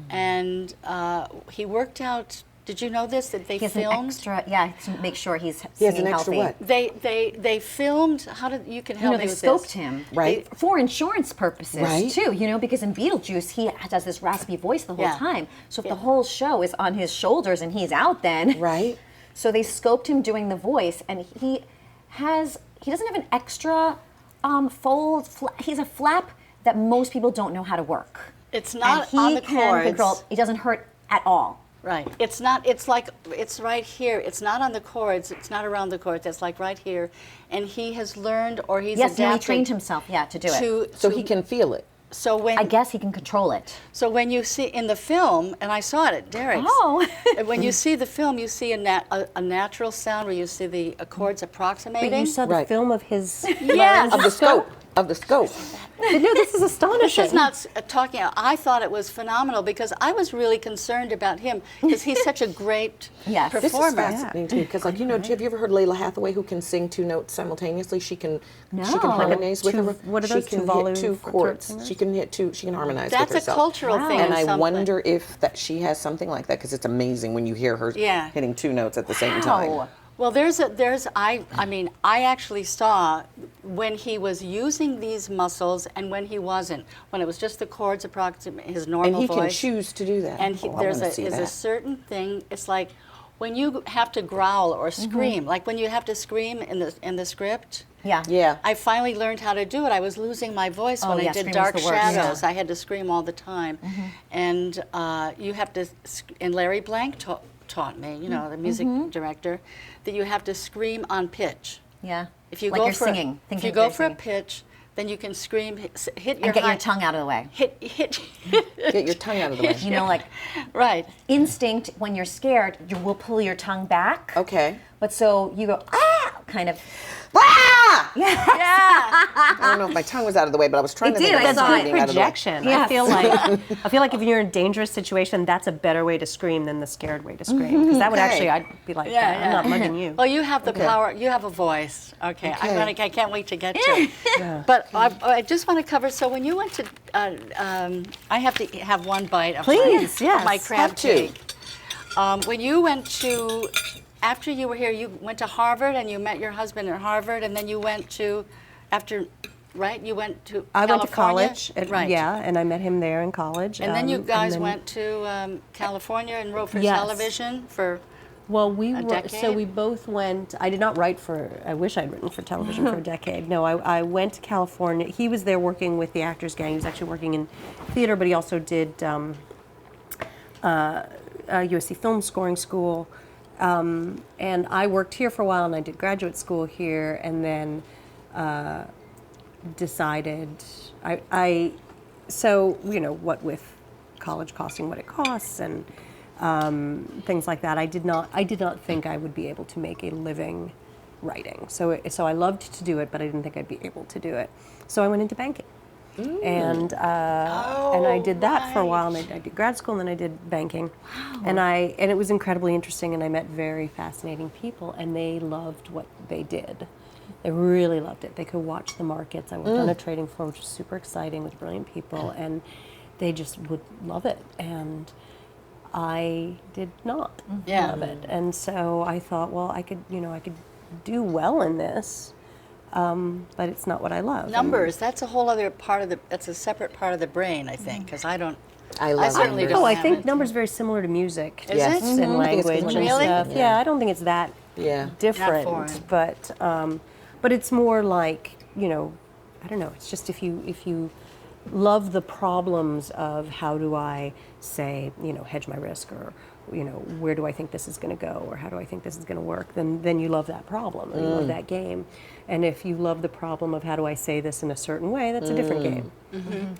[SPEAKER 1] And he worked out, did you know this, that they
[SPEAKER 2] He has
[SPEAKER 1] filmed?
[SPEAKER 2] an extra, to make sure he's
[SPEAKER 4] He has
[SPEAKER 2] singing
[SPEAKER 4] an extra
[SPEAKER 2] healthy.
[SPEAKER 4] what?
[SPEAKER 1] They filmed, how did, you can help me
[SPEAKER 2] They
[SPEAKER 1] with
[SPEAKER 2] scoped
[SPEAKER 1] this.
[SPEAKER 2] him,
[SPEAKER 4] Right.
[SPEAKER 2] for insurance purposes
[SPEAKER 4] Right.
[SPEAKER 2] too. Because in Beetlejuice he does this raspy voice the whole
[SPEAKER 1] Yeah.
[SPEAKER 2] time. So if the whole show is on his shoulders and he's out, then
[SPEAKER 4] Right.
[SPEAKER 2] So they scoped him doing the voice, and he doesn't have an extra fold. He's a flap that most people don't know how to work.
[SPEAKER 1] It's not
[SPEAKER 2] and
[SPEAKER 1] on
[SPEAKER 2] he
[SPEAKER 1] the
[SPEAKER 2] can
[SPEAKER 1] chords.
[SPEAKER 2] control. It doesn't hurt at all.
[SPEAKER 1] Right. It's not, it's like, it's right here. It's not on the chords. It's not around the chords. It's like right here. And he has learned, or he's
[SPEAKER 2] Yes,
[SPEAKER 1] adapted
[SPEAKER 2] he trained himself, to do it.
[SPEAKER 4] So he can feel it.
[SPEAKER 1] So when
[SPEAKER 2] I guess he can control it.
[SPEAKER 1] So when you see in the film, and I saw it at Derek's.
[SPEAKER 2] Oh.
[SPEAKER 1] When you see the film, you see a natural sound where you see the chords approximating.
[SPEAKER 3] But you saw the
[SPEAKER 4] Right.
[SPEAKER 3] film of his.
[SPEAKER 1] Yes.
[SPEAKER 4] Of the scope. Of the scope.
[SPEAKER 3] No, this is astonishing.
[SPEAKER 1] This is not talking. I thought it was phenomenal because I was really concerned about him because he's such a great
[SPEAKER 2] Yes.
[SPEAKER 4] This is
[SPEAKER 1] performer.
[SPEAKER 4] fascinating too, because have you ever heard Layla Hathaway, who can sing 2 notes simultaneously? She can harmonize with her.
[SPEAKER 3] what are those,
[SPEAKER 4] She can
[SPEAKER 3] two
[SPEAKER 4] hit 2
[SPEAKER 3] volume
[SPEAKER 4] chords.
[SPEAKER 3] singers?
[SPEAKER 4] She can hit 2. She can harmonize
[SPEAKER 1] That's
[SPEAKER 4] with
[SPEAKER 1] a
[SPEAKER 4] herself.
[SPEAKER 1] cultural thing.
[SPEAKER 4] And
[SPEAKER 1] in
[SPEAKER 4] I
[SPEAKER 1] some
[SPEAKER 4] wonder
[SPEAKER 1] way.
[SPEAKER 4] if that she has something like that, because it's amazing when you hear her
[SPEAKER 1] Yeah.
[SPEAKER 4] hitting 2 notes at the same time.
[SPEAKER 2] Wow.
[SPEAKER 1] Well, I actually saw when he was using these muscles and when he wasn't. When it was just the chords approximate his normal
[SPEAKER 4] And he
[SPEAKER 1] voice.
[SPEAKER 4] can choose to do that.
[SPEAKER 1] And
[SPEAKER 4] I
[SPEAKER 1] there's
[SPEAKER 4] wanna see
[SPEAKER 1] a
[SPEAKER 4] that.
[SPEAKER 1] certain thing. It's like when you have to growl or scream, like when you have to scream in the script.
[SPEAKER 2] Yeah.
[SPEAKER 4] Yeah.
[SPEAKER 1] I finally learned how to do it. I was losing my voice when I
[SPEAKER 2] yeah,
[SPEAKER 1] did
[SPEAKER 2] screaming's
[SPEAKER 1] Dark
[SPEAKER 2] the worst.
[SPEAKER 1] Shadows.
[SPEAKER 2] Yeah.
[SPEAKER 1] I had to scream all the time. And you have to, and Larry Blank taught me, the music director, that you have to scream on pitch.
[SPEAKER 2] Yeah.
[SPEAKER 1] If you
[SPEAKER 2] like
[SPEAKER 1] go
[SPEAKER 2] you're
[SPEAKER 1] for
[SPEAKER 2] singing.
[SPEAKER 1] if
[SPEAKER 2] Thinking
[SPEAKER 1] you go
[SPEAKER 2] you're
[SPEAKER 1] for a
[SPEAKER 2] singing.
[SPEAKER 1] pitch, then you can scream, hit your
[SPEAKER 2] And get
[SPEAKER 1] high,
[SPEAKER 2] your tongue out of the way.
[SPEAKER 1] hit.
[SPEAKER 4] Get your tongue out of the way.
[SPEAKER 2] Like
[SPEAKER 1] Right.
[SPEAKER 2] instinct, when you're scared, you will pull your tongue back.
[SPEAKER 4] Okay.
[SPEAKER 2] But so you go, kind of.
[SPEAKER 4] Ah!
[SPEAKER 1] Yeah.
[SPEAKER 4] I don't know if my tongue was out of the way, but I was trying
[SPEAKER 2] It
[SPEAKER 4] to think
[SPEAKER 2] did, I
[SPEAKER 4] of
[SPEAKER 2] saw it.
[SPEAKER 4] breathing out of the way.
[SPEAKER 3] Projection.
[SPEAKER 2] Yes.
[SPEAKER 3] I feel like if you're in a dangerous situation, that's a better way to scream than the scared way to scream. Because that would
[SPEAKER 4] Okay.
[SPEAKER 3] actually, I'd be like,
[SPEAKER 1] Yeah,
[SPEAKER 3] I'm not mugging you.
[SPEAKER 1] Well, you have the power. You have a voice. Okay.
[SPEAKER 4] Okay.
[SPEAKER 1] I can't wait to get to it. But I just want to cover. So when you went to, I have to have one bite of
[SPEAKER 3] Please, yes.
[SPEAKER 1] my crab
[SPEAKER 4] Have to.
[SPEAKER 1] cake. When you went to, after you were here, you went to Harvard and you met your husband at Harvard, and then you went to, right? You went to
[SPEAKER 3] I went to
[SPEAKER 1] California?
[SPEAKER 3] college.
[SPEAKER 1] Right.
[SPEAKER 3] Yeah, and I met him there in college.
[SPEAKER 1] And then you guys
[SPEAKER 3] then-
[SPEAKER 1] went to California and wrote for
[SPEAKER 3] Yes.
[SPEAKER 1] television for.
[SPEAKER 3] Well, we
[SPEAKER 1] A
[SPEAKER 3] wrote, so
[SPEAKER 1] decade?
[SPEAKER 3] we both went. I did not write for. I wish I'd written for television for a decade. No, I went to California. He was there working with the Actors Gang. He was actually working in theater, but he also did USC Film Scoring School. And I worked here for a while, and I did graduate school here, and then decided so what with college costing what it costs and things like that. I did not think I would be able to make a living writing. So I loved to do it, but I didn't think I'd be able to do it. So I went into banking, and I did that for a while. And I did grad school, and then I did banking, and it was incredibly interesting. And I met very fascinating people, and they loved what they did. They really loved it. They could watch the markets. I worked on a trading floor, which was super exciting with brilliant people, and they just would love it. And I did not love it. And so I thought, well, I could do well in this, but it's not what I love.
[SPEAKER 1] Numbers, that's a whole other part of that's a separate part of the brain, I think, because I don't.
[SPEAKER 4] I love
[SPEAKER 1] certainly
[SPEAKER 4] numbers.
[SPEAKER 1] don't
[SPEAKER 3] I
[SPEAKER 1] have
[SPEAKER 3] think
[SPEAKER 1] it.
[SPEAKER 3] numbers are very similar to music.
[SPEAKER 1] Is
[SPEAKER 4] Yes.
[SPEAKER 1] it?
[SPEAKER 3] And
[SPEAKER 4] I think it's 'cause
[SPEAKER 3] language
[SPEAKER 4] when
[SPEAKER 3] and
[SPEAKER 1] Really?
[SPEAKER 3] stuff. Yeah, I don't think it's that
[SPEAKER 4] Yeah.
[SPEAKER 3] different,
[SPEAKER 1] foreign.
[SPEAKER 3] but it's more like, I don't know. It's just if you love the problems of how do I say, hedge my risk, or where do I think this is going to go, or how do I think this is going to work, then you love that problem, or you love that game. And if you love the problem of how do I say this in a certain way, that's a different game,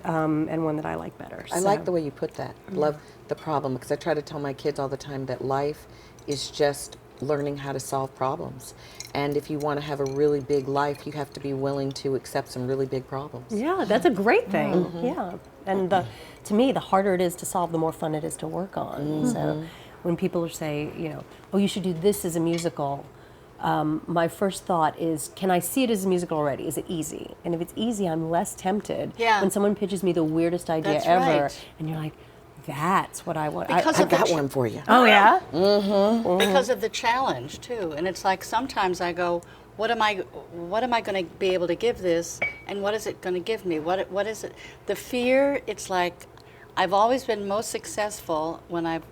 [SPEAKER 3] and one that I like better.
[SPEAKER 4] I like the way you put that. Love the problem, because I try to tell my kids all the time that life is just learning how to solve problems. And if you want to have a really big life, you have to be willing to accept some really big problems.
[SPEAKER 3] Yeah, that's a great thing. Yeah, and to me, the harder it is to solve, the more fun it is to work on. So when people say, you know, oh, you should do this as a musical, my first thought is, can I see it as a musical already? Is it easy? And if it's easy, I'm less tempted when someone pitches me the weirdest idea
[SPEAKER 1] That's
[SPEAKER 3] ever,
[SPEAKER 1] right.
[SPEAKER 3] and you're like, that's what I want.
[SPEAKER 1] Because
[SPEAKER 4] I've got one for you.
[SPEAKER 3] Oh, yeah?
[SPEAKER 1] Because of the challenge too, and it's like sometimes I go, what am I going to be able to give this, and what is it going to give me? What is it? The fear. It's like I've always been most successful when I've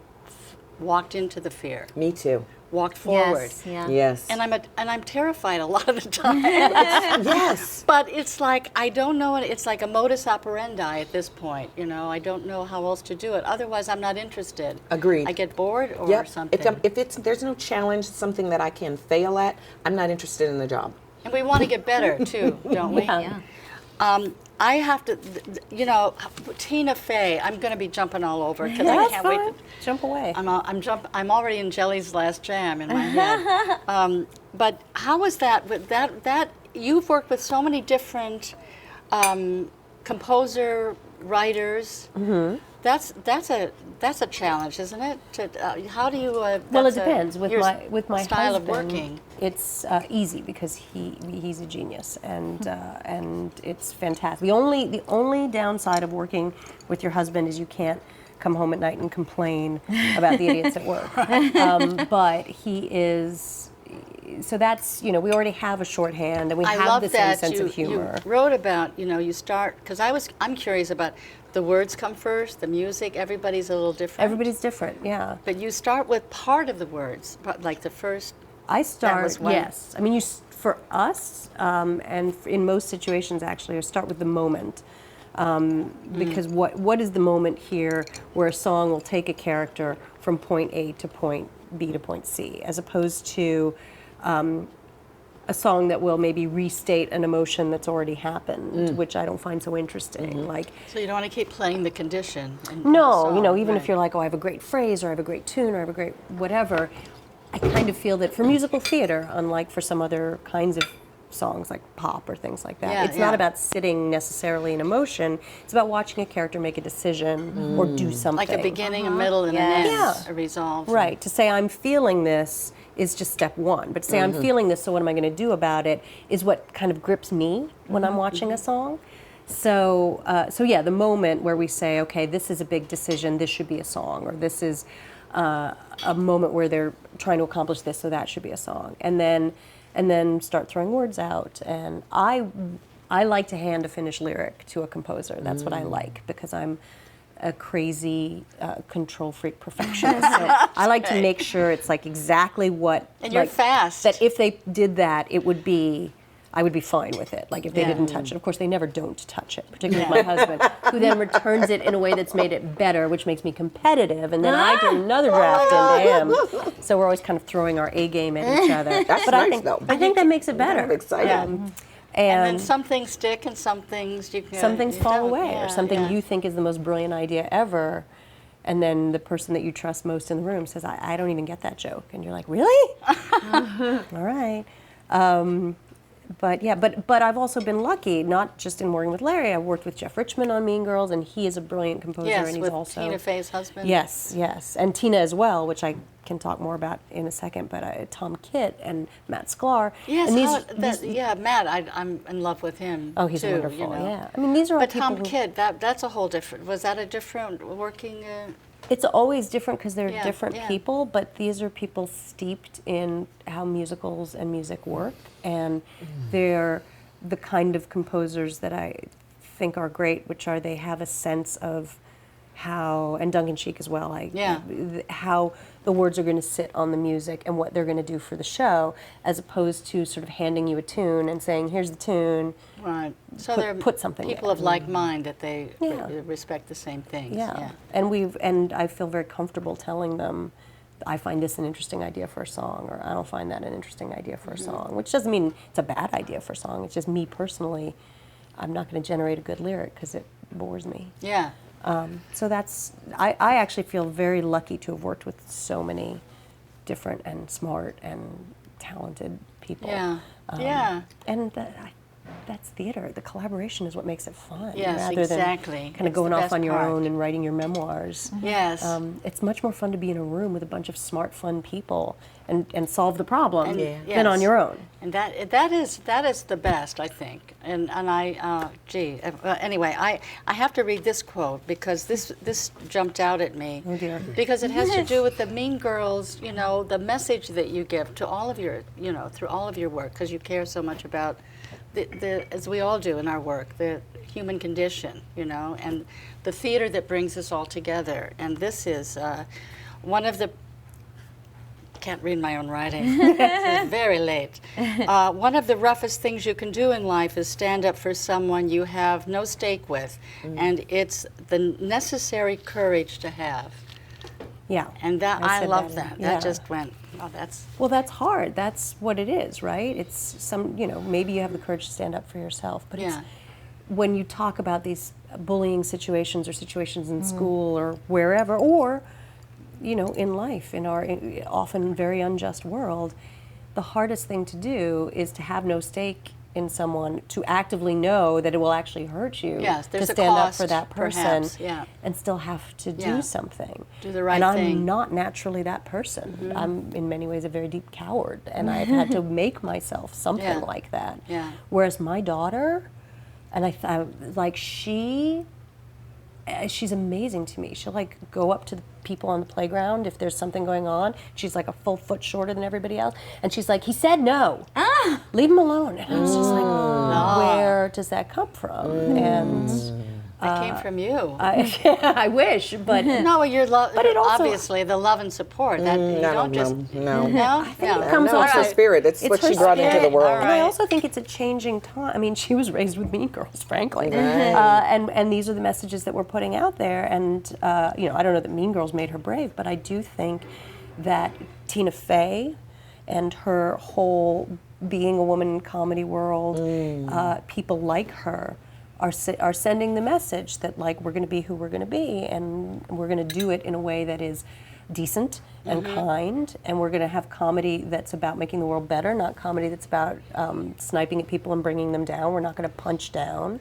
[SPEAKER 1] walked into the fear,
[SPEAKER 4] Me too.
[SPEAKER 1] walked forward.
[SPEAKER 2] Yes, yeah.
[SPEAKER 4] Yes.
[SPEAKER 1] And I'm terrified a lot of the time.
[SPEAKER 4] Yes.
[SPEAKER 1] But it's like I don't know. It's like a modus operandi at this point. You know, I don't know how else to do it. Otherwise, I'm not interested.
[SPEAKER 4] Agreed.
[SPEAKER 1] I get bored or
[SPEAKER 4] Yep.
[SPEAKER 1] something.
[SPEAKER 4] If there's no challenge, something that I can fail at, I'm not interested in the job.
[SPEAKER 1] And we want to get better too, don't we?
[SPEAKER 2] Yeah.
[SPEAKER 1] I have to, you know, Tina Fey. I'm going to be jumping all over because I
[SPEAKER 3] That's
[SPEAKER 1] can't
[SPEAKER 3] fine.
[SPEAKER 1] wait.
[SPEAKER 3] Jump away.
[SPEAKER 1] I'm already in Jelly's Last Jam in my head. But how was that? With that you've worked with so many different composer writers. Mm-hmm. That's a challenge, isn't it? How do you?
[SPEAKER 3] Well, it depends. With
[SPEAKER 1] your
[SPEAKER 3] my
[SPEAKER 1] style
[SPEAKER 3] husband,
[SPEAKER 1] of working.
[SPEAKER 3] it's easy because he's a genius and it's fantastic. The only downside of working with your husband is you can't come home at night and complain about the idiots at work. But he is. So that's, you know, we already have a shorthand and we
[SPEAKER 1] I
[SPEAKER 3] have
[SPEAKER 1] love
[SPEAKER 3] the same
[SPEAKER 1] that
[SPEAKER 3] sense of humor.
[SPEAKER 1] you wrote about, you know, you start, because I'm curious about the words come first, the music, everybody's a little different.
[SPEAKER 3] Everybody's different, yeah.
[SPEAKER 1] But you start with part of the words, like the first.
[SPEAKER 3] I start,
[SPEAKER 1] was when-
[SPEAKER 3] yes. I mean, for us, and in most situations actually, I start with the moment. Because what is the moment here where a song will take a character from point A to point B to point C, as opposed to a song that will maybe restate an emotion that's already happened, which I don't find so interesting. Like,
[SPEAKER 1] So you don't want to keep playing the condition. in the
[SPEAKER 3] no, you know,
[SPEAKER 1] song,
[SPEAKER 3] even
[SPEAKER 1] right.
[SPEAKER 3] if you're like, oh, I have a great phrase, or I have a great tune, or I have a great whatever, I kind of feel that for musical theater, unlike for some other kinds of songs like pop or things like that,
[SPEAKER 1] Yeah,
[SPEAKER 3] it's not
[SPEAKER 1] yeah.
[SPEAKER 3] about sitting necessarily in emotion. It's about watching a character make a decision or do something.
[SPEAKER 1] Like a beginning, a middle, and an end,
[SPEAKER 3] Yeah.
[SPEAKER 1] a resolve.
[SPEAKER 3] Right. To say I'm feeling this is just step one. But to say I'm feeling this, so what am I going to do about it, is what kind of grips me when I'm watching a song. So, yeah, the moment where we say, okay, this is a big decision, this should be a song, or this is a moment where they're trying to accomplish this, so that should be a song. And then start throwing words out. And I like to hand a finished lyric to a composer. That's what I like, because I'm a crazy control freak perfectionist. So I like to make sure it's like exactly what.
[SPEAKER 1] And you're
[SPEAKER 3] like,
[SPEAKER 1] fast.
[SPEAKER 3] That if they did that, I would be fine with it. Like if they
[SPEAKER 1] Yeah.
[SPEAKER 3] didn't touch it. Of course, they never don't touch it, particularly my husband, who then returns it in a way that's made it better, which makes me competitive, and then I do another draft into him. So we're always kind of throwing our A game at each other.
[SPEAKER 4] That's
[SPEAKER 3] but
[SPEAKER 4] nice, though.
[SPEAKER 3] I think that makes it better.
[SPEAKER 4] I'm excited.
[SPEAKER 1] And then some things stick, and some things you can.
[SPEAKER 3] some things
[SPEAKER 1] you
[SPEAKER 3] fall
[SPEAKER 1] don't.
[SPEAKER 3] away,
[SPEAKER 1] Yeah,
[SPEAKER 3] or something
[SPEAKER 1] yeah.
[SPEAKER 3] you think is the most brilliant idea ever, and then the person that you trust most in the room says, I don't even get that joke. And you're like, really? All right. But yeah, but I've also been lucky, not just in working with Larry. I've worked with Jeff Richman on Mean Girls, and he is a brilliant composer,
[SPEAKER 1] Yes,
[SPEAKER 3] and he's
[SPEAKER 1] with
[SPEAKER 3] also
[SPEAKER 1] Tina Fey's husband.
[SPEAKER 3] Yes, and Tina as well, which I can talk more about in a second. But Tom Kitt and Matt Sklar.
[SPEAKER 1] Yes,
[SPEAKER 3] and
[SPEAKER 1] Matt, I'm in love with him.
[SPEAKER 3] oh, he's
[SPEAKER 1] too,
[SPEAKER 3] wonderful.
[SPEAKER 1] You know.
[SPEAKER 3] Yeah, I mean these are all
[SPEAKER 1] But
[SPEAKER 3] people
[SPEAKER 1] Tom
[SPEAKER 3] who,
[SPEAKER 1] Kidd, that's a whole different. Was that a different working?
[SPEAKER 3] It's always different because they're
[SPEAKER 1] Yeah,
[SPEAKER 3] different
[SPEAKER 1] yeah.
[SPEAKER 3] people, but these are people steeped in how musicals and music work, and they're the kind of composers that I think are great, which are they have a sense of how, and Duncan Sheik as well, how the words are going to sit on the music and what they're going to do for the show, as opposed to sort of handing you a tune and saying, here's the tune.
[SPEAKER 1] Right. So
[SPEAKER 3] Put-
[SPEAKER 1] they're
[SPEAKER 3] put something
[SPEAKER 1] people
[SPEAKER 3] there.
[SPEAKER 1] of like mind that they
[SPEAKER 3] Yeah.
[SPEAKER 1] respect the same things.
[SPEAKER 3] Yeah. And I feel very comfortable telling them, I find this an interesting idea for a song, or I don't find that an interesting idea for a song, which doesn't mean it's a bad idea for a song. It's just me personally, I'm not going to generate a good lyric because it bores me.
[SPEAKER 1] Yeah.
[SPEAKER 3] So I actually feel very lucky to have worked with so many different and smart and talented people.
[SPEAKER 1] Yeah. Yeah.
[SPEAKER 3] And that's theater. The collaboration is what makes it fun.
[SPEAKER 1] Yes,
[SPEAKER 3] rather
[SPEAKER 1] exactly.
[SPEAKER 3] than kind of
[SPEAKER 1] It's
[SPEAKER 3] going
[SPEAKER 1] the
[SPEAKER 3] off
[SPEAKER 1] best
[SPEAKER 3] on your
[SPEAKER 1] part.
[SPEAKER 3] own and writing your memoirs.
[SPEAKER 1] Yes.
[SPEAKER 3] It's much more fun to be in a room with a bunch of smart, fun people and solve the problem
[SPEAKER 1] And-
[SPEAKER 3] than on
[SPEAKER 1] yes.
[SPEAKER 3] your own.
[SPEAKER 1] And that is the best, I think. And I anyway, I have to read this quote because this jumped out at me.
[SPEAKER 3] Oh, dear.
[SPEAKER 1] Because it has to do with the Mean Girls, you know, the message that you give to all of your, you know, through all of your work, because you care so much about as we all do in our work, the human condition, you know, and the theater that brings us all together. And this is one of the can't read my own writing. It's very late. One of the roughest things you can do in life is stand up for someone you have no stake with, and it's the necessary courage to have.
[SPEAKER 3] Yeah.
[SPEAKER 1] And I
[SPEAKER 3] said
[SPEAKER 1] love
[SPEAKER 3] that.
[SPEAKER 1] that.
[SPEAKER 3] Yeah.
[SPEAKER 1] That just went. Oh, that's.
[SPEAKER 3] Well, that's hard. That's what it is, right? It's maybe you have the courage to stand up for yourself, but it's
[SPEAKER 1] Yeah.
[SPEAKER 3] when you talk about these bullying situations or situations in school or wherever, or in life, in our often very unjust world, the hardest thing to do is to have no stake in someone, to actively know that it will actually hurt you,
[SPEAKER 1] Yes, there's
[SPEAKER 3] to
[SPEAKER 1] a
[SPEAKER 3] stand up
[SPEAKER 1] cost,
[SPEAKER 3] for that person,
[SPEAKER 1] perhaps, yeah.
[SPEAKER 3] and still have to do
[SPEAKER 1] Yeah.
[SPEAKER 3] something.
[SPEAKER 1] Do the right
[SPEAKER 3] and I'm
[SPEAKER 1] thing.
[SPEAKER 3] not naturally that person. I'm in many ways a very deep coward, and I've had to make myself something
[SPEAKER 1] Yeah.
[SPEAKER 3] like that.
[SPEAKER 1] Yeah.
[SPEAKER 3] Whereas my daughter, and I thought, like, she's amazing to me. She'll like go up to the people on the playground if there's something going on. She's like a full foot shorter than everybody else, and she's like, "He said no. Leave him alone." And I was just like, "Where does that come from?" And
[SPEAKER 1] That came from you.
[SPEAKER 3] I wish, but
[SPEAKER 1] no, you're
[SPEAKER 3] but it also-
[SPEAKER 1] obviously the love and support. That you don't just
[SPEAKER 4] no.
[SPEAKER 1] no.
[SPEAKER 3] it comes
[SPEAKER 4] No, it's her
[SPEAKER 3] also-
[SPEAKER 4] spirit. It's what
[SPEAKER 3] her
[SPEAKER 4] she brought into the
[SPEAKER 3] spirit.
[SPEAKER 4] world.
[SPEAKER 1] All
[SPEAKER 3] And I
[SPEAKER 1] right.
[SPEAKER 3] also think it's a changing time. I mean, she was raised with Mean Girls, frankly, and these are the messages that we're putting out there. And I don't know that Mean Girls made her brave, but I do think that Tina Fey and her whole being a woman in comedy world, people like her are sending the message that, like, we're going to be who we're going to be, and we're going to do it in a way that is decent and kind, and we're going to have comedy that's about making the world better, not comedy that's about sniping at people and bringing them down. We're not going to punch down.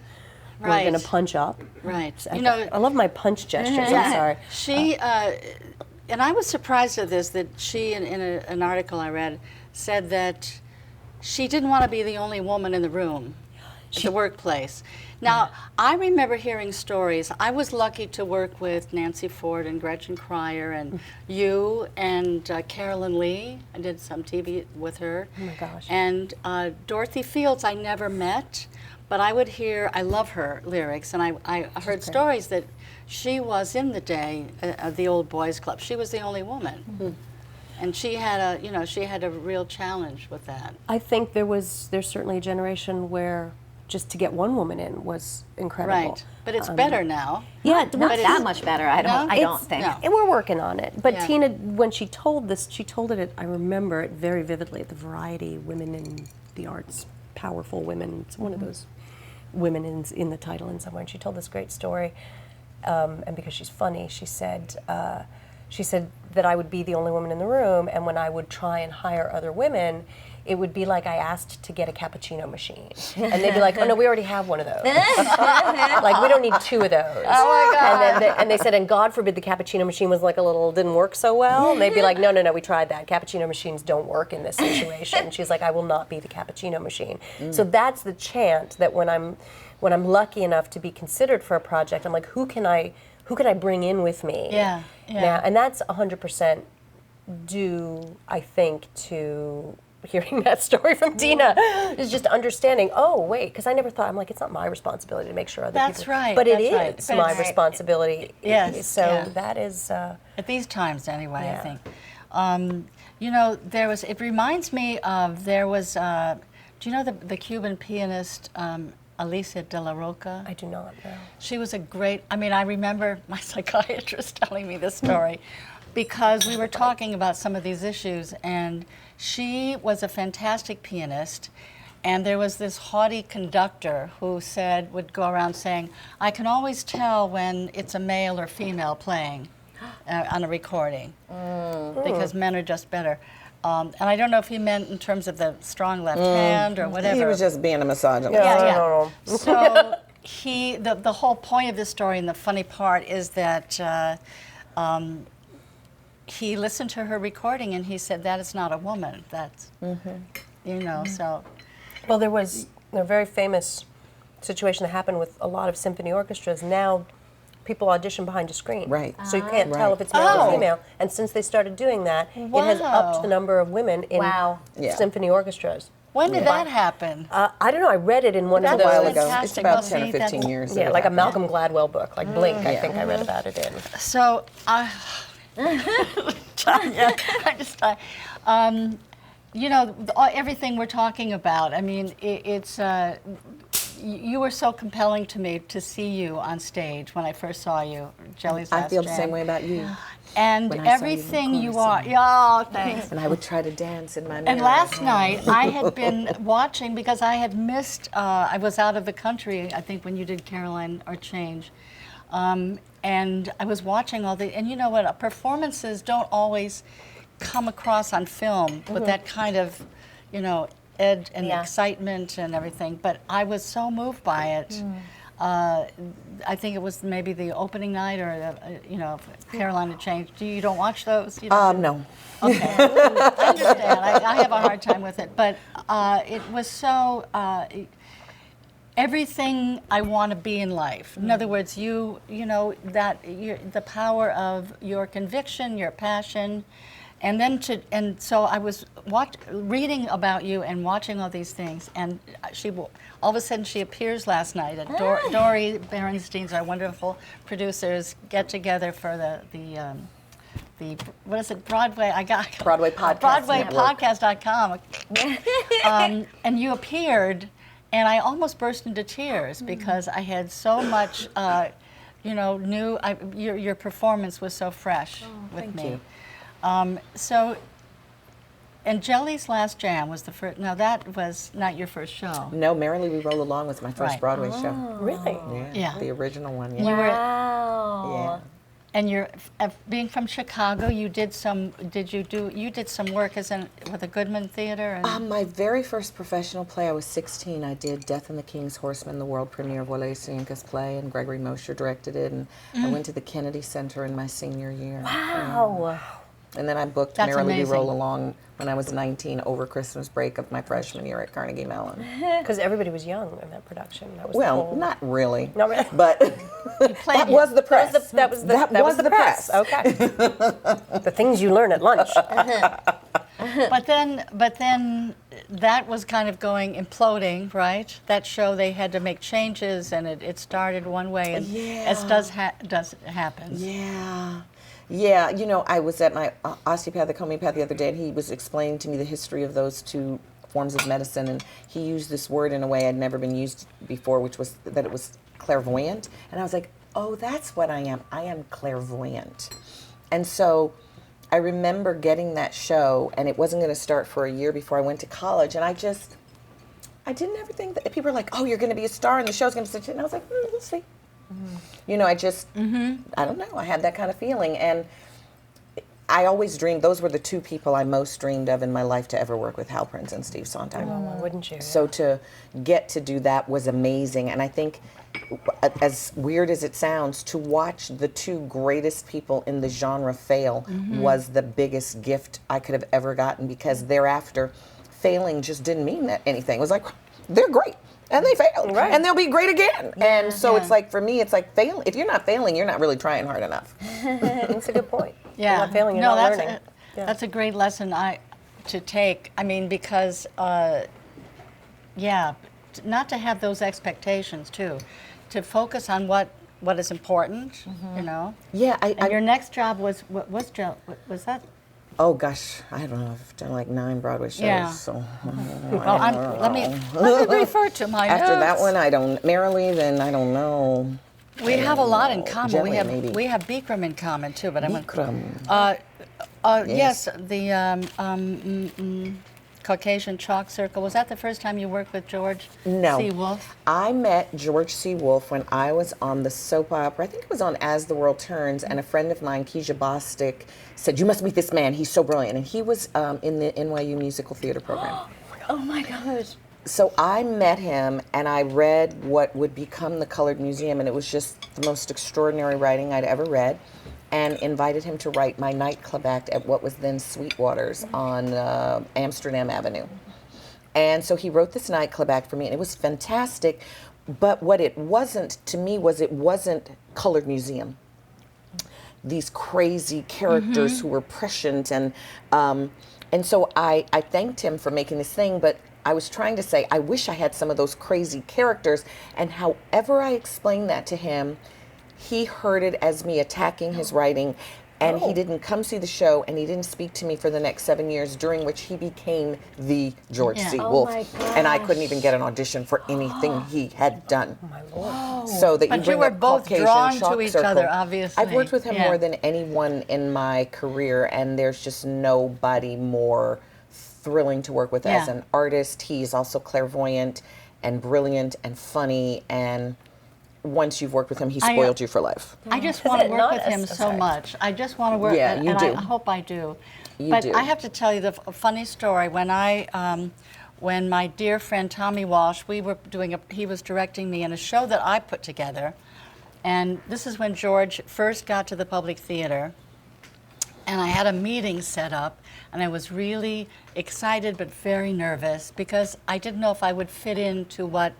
[SPEAKER 1] Right.
[SPEAKER 3] We're going to punch up.
[SPEAKER 1] Right.
[SPEAKER 3] I love my punch gestures. I'm sorry.
[SPEAKER 1] She and I was surprised at this, that she in an article I read said that she didn't want to be the only woman in the room at the workplace. Now, I remember hearing stories. I was lucky to work with Nancy Ford and Gretchen Cryer and you and Carolyn Lee. I did some TV with her.
[SPEAKER 3] Oh my gosh.
[SPEAKER 1] And Dorothy Fields I never met, but I would hear, I love her lyrics, and I heard stories that she was in the day of the old boys club. She was the only woman. And she had a real challenge with that.
[SPEAKER 3] I think there's certainly a generation where just to get one woman in was incredible.
[SPEAKER 1] Right. But it's better now.
[SPEAKER 3] Yeah,
[SPEAKER 2] Not
[SPEAKER 3] well,
[SPEAKER 2] that much better. I don't
[SPEAKER 3] It's-
[SPEAKER 2] think.
[SPEAKER 1] no.
[SPEAKER 3] And we're working on it. But
[SPEAKER 1] Yeah.
[SPEAKER 3] Tina, when she told this, she told it, I remember it very vividly at the Variety Women in the Arts, Powerful Women. It's one of those women in the title in somewhere. And she told this great story. And because she's funny, she said that I would be the only woman in the room, and when I would try and hire other women, it would be like I asked to get a cappuccino machine. And they'd be like, "Oh no, we already have one of those. Like, we don't need two of those." Oh my God. And they said, and God forbid the cappuccino machine was like didn't work so well. And they'd be like, no, we tried that. Cappuccino machines don't work in this situation. She's like, I will not be the cappuccino machine. So that's the chant that when I'm lucky enough to be considered for a project, I'm like, who can I bring in with me?
[SPEAKER 1] Yeah.
[SPEAKER 3] Now, and that's 100% due, I think, to hearing that story from Tina, is just understanding, oh, wait, because I never thought, I'm like, it's not my responsibility to make sure other
[SPEAKER 1] That's
[SPEAKER 3] people.
[SPEAKER 1] right,
[SPEAKER 3] But it
[SPEAKER 1] that's right.
[SPEAKER 3] is
[SPEAKER 1] But
[SPEAKER 3] my
[SPEAKER 1] it's-
[SPEAKER 3] responsibility.
[SPEAKER 1] Yes,
[SPEAKER 3] So
[SPEAKER 1] yeah.
[SPEAKER 3] that is,
[SPEAKER 1] At these times, anyway, I
[SPEAKER 3] Yeah.
[SPEAKER 1] think. It reminds me of, do you know the Cuban pianist Alicia de la Roca?
[SPEAKER 3] I do not know.
[SPEAKER 1] She was I remember my psychiatrist telling me this story because we were talking about some of these issues, and she was a fantastic pianist, and there was this haughty conductor who would go around saying, "I can always tell when it's a male or female playing." on a recording because men are just better. And I don't know if he meant in terms of the strong left hand or whatever.
[SPEAKER 4] He was just being a misogynist.
[SPEAKER 1] Yeah. So the whole point of this story and the funny part is that he listened to her recording and he said, that is not a woman. That's, you know, so.
[SPEAKER 5] Well, there was a very famous situation that happened with a lot of symphony orchestras. Now people audition behind a screen.
[SPEAKER 4] Right.
[SPEAKER 5] So you can't tell if it's male or female. And since they started doing that, it has upped the number of women in symphony orchestras.
[SPEAKER 1] When did that happen?
[SPEAKER 5] I don't know. I read it in one of
[SPEAKER 4] A
[SPEAKER 5] those.
[SPEAKER 4] while ago.
[SPEAKER 1] Fantastic.
[SPEAKER 4] It's about
[SPEAKER 1] Well,
[SPEAKER 4] 10 or
[SPEAKER 1] see,
[SPEAKER 4] 15 years.
[SPEAKER 5] Yeah, like a Malcolm Gladwell book, like Blink. I think I read about it in.
[SPEAKER 1] So, you know, everything we're talking about, I mean, you were so compelling to me to see you on stage when I first saw you, Jelly's Last
[SPEAKER 4] I feel the
[SPEAKER 1] Jam.
[SPEAKER 4] same way about you.
[SPEAKER 1] And
[SPEAKER 4] when I saw you in
[SPEAKER 1] everything
[SPEAKER 4] the
[SPEAKER 1] you
[SPEAKER 4] chorus.
[SPEAKER 1] are, thanks.
[SPEAKER 4] And I would try to dance in my mirror.
[SPEAKER 1] And last night, I had been watching because I had missed, I was out of the country, I think, when you did Caroline or Change. And I was watching all the, and you know what, performances don't always come across on film with that kind of, you know, edge and excitement and everything, but I was so moved by it. I think it was maybe the opening night or, you know, Carolina Change. You don't watch those? You don't
[SPEAKER 4] No.
[SPEAKER 1] Okay. I understand. I have a hard time with it, but it was so, everything I want to be in life. In other words, you know, the power of your conviction, your passion, and then and so I was reading about you and watching all these things, and all of a sudden she appears last night at Dory Berenstein's, our wonderful producers, get together for the what is it, Broadway?
[SPEAKER 4] Broadway Podcast
[SPEAKER 1] BroadwayPodcast.com. And you appeared, and I almost burst into tears because I had so much, you know, your performance was so fresh with me.
[SPEAKER 4] you.
[SPEAKER 1] So, and Jelly's Last Jam was the first. Now that was not your first show.
[SPEAKER 4] No, Merrily We Roll Along was my first
[SPEAKER 1] Right.
[SPEAKER 4] Broadway show.
[SPEAKER 5] Really?
[SPEAKER 1] Yeah.
[SPEAKER 4] The original one.
[SPEAKER 1] You
[SPEAKER 4] Yeah.
[SPEAKER 1] were,
[SPEAKER 2] Wow.
[SPEAKER 1] and you're being from Chicago. You did some. You did some work with the Goodman Theater. And,
[SPEAKER 4] My very first professional play, I was 16. I did Death and the King's Horseman, the world premiere of Wole Soyinka's play, and Gregory Mosher directed it. And I went to the Kennedy Center in my senior year.
[SPEAKER 2] Wow.
[SPEAKER 4] And then I booked
[SPEAKER 1] That's
[SPEAKER 4] Merrily We
[SPEAKER 1] amazing.
[SPEAKER 4] Roll Along when I was 19 over Christmas break of my freshman year at Carnegie Mellon.
[SPEAKER 5] Because everybody was young in that production. That was the
[SPEAKER 4] Well,
[SPEAKER 5] whole...
[SPEAKER 4] not really.
[SPEAKER 5] Not really.
[SPEAKER 4] But that was the press.
[SPEAKER 5] That was the press. Okay. The things you learn at lunch.
[SPEAKER 1] but then that was kind of imploding, right? That show, they had to make changes, and it started one way, and as does happen.
[SPEAKER 4] Yeah. Yeah, you know, I was at my osteopathic homeopath the other day, and he was explaining to me the history of those two forms of medicine, and he used this word in a way I'd never been used before, which was that it was clairvoyant. And I was like, oh, that's what I am. I am clairvoyant. And so I remember getting that show, and it wasn't going to start for a year before I went to college, and I didn't ever think that people were like, oh, you're going to be a star, and the show's going to sit, and I was like, we'll see. You know, I just, I don't know, I had that kind of feeling, and I always dreamed, those were the two people I most dreamed of in my life to ever work with, Hal Prince and Steve Sondheim.
[SPEAKER 5] Wouldn't you?
[SPEAKER 4] So to get to do that was amazing, and I think, as weird as it sounds, to watch the two greatest people in the genre fail was the biggest gift I could have ever gotten, because thereafter, failing just didn't mean anything. It was like, they're great. And they failed, and they'll be great again. And so it's like, for me, it's like failing. If you're not failing, you're not really trying hard enough.
[SPEAKER 5] That's a good point.
[SPEAKER 1] Yeah.
[SPEAKER 5] You're not failing, you're not
[SPEAKER 1] that's
[SPEAKER 5] learning.
[SPEAKER 1] That's a great lesson to take. I mean, because, not to have those expectations, too. To focus on what is important, you know.
[SPEAKER 4] Yeah.
[SPEAKER 1] And your next job was that?
[SPEAKER 4] Oh gosh, I don't know. I've done like 9 Broadway shows.
[SPEAKER 1] Yeah.
[SPEAKER 4] So
[SPEAKER 1] Well, let me refer to my
[SPEAKER 4] after
[SPEAKER 1] notes.
[SPEAKER 4] that one, I don't. Merrily, then I don't know.
[SPEAKER 1] We have a lot in common.
[SPEAKER 4] Jelly,
[SPEAKER 1] we
[SPEAKER 4] maybe.
[SPEAKER 1] have Bikram in common too, but
[SPEAKER 4] Bikram.
[SPEAKER 1] Yes, the Caucasian Chalk Circle. Was that the first time you worked with George
[SPEAKER 4] No.
[SPEAKER 1] C. Wolfe?
[SPEAKER 4] I met George C. Wolfe when I was on the soap opera. I think it was on As the World Turns, and a friend of mine, Keisha Bostic, said, "You must meet this man. He's so brilliant." And he was in the NYU musical theater program.
[SPEAKER 2] Oh my gosh.
[SPEAKER 4] So I met him, and I read what would become the Colored Museum, and it was just the most extraordinary writing I'd ever read, and invited him to write my nightclub act at what was then Sweetwater's on Amsterdam Avenue. And so he wrote this nightclub act for me, and it was fantastic. But what it wasn't to me was it wasn't Colored Museum. These crazy characters who were prescient, and so I thanked him for making this thing, but I was trying to say, I wish I had some of those crazy characters, and however I explained that to him, he heard it as me attacking his writing, and he didn't come see the show, and he didn't speak to me for the next 7 years, during which he became the George C. Wolfe,
[SPEAKER 2] my
[SPEAKER 4] and I couldn't even get an audition for anything he had done.
[SPEAKER 5] Oh my Lord.
[SPEAKER 4] So that
[SPEAKER 1] But
[SPEAKER 4] you
[SPEAKER 1] you
[SPEAKER 4] bring
[SPEAKER 1] were
[SPEAKER 4] up
[SPEAKER 1] both
[SPEAKER 4] Caucasian
[SPEAKER 1] drawn to
[SPEAKER 4] Chalk
[SPEAKER 1] each
[SPEAKER 4] Circle.
[SPEAKER 1] other, obviously.
[SPEAKER 4] I've worked with him
[SPEAKER 1] Yeah.
[SPEAKER 4] more than anyone in my career, and there's just nobody more thrilling to work with as
[SPEAKER 1] Yeah.
[SPEAKER 4] an artist. He's also clairvoyant and brilliant and funny, and once you've worked with him, he spoiled you for life.
[SPEAKER 1] I just
[SPEAKER 5] Is
[SPEAKER 1] want to
[SPEAKER 5] it
[SPEAKER 1] work
[SPEAKER 5] not
[SPEAKER 1] with
[SPEAKER 5] as-
[SPEAKER 1] him so
[SPEAKER 5] sorry.
[SPEAKER 1] much. I just want to work,
[SPEAKER 4] Yeah,
[SPEAKER 1] and,
[SPEAKER 4] you
[SPEAKER 1] and
[SPEAKER 4] do.
[SPEAKER 1] I hope I do.
[SPEAKER 4] You
[SPEAKER 1] but
[SPEAKER 4] do.
[SPEAKER 1] I have to tell you a funny story. When my dear friend Tommy Walsh, he was directing me in a show that I put together, and this is when George first got to the Public Theater, and I had a meeting set up, and I was really excited but very nervous because I didn't know if I would fit into what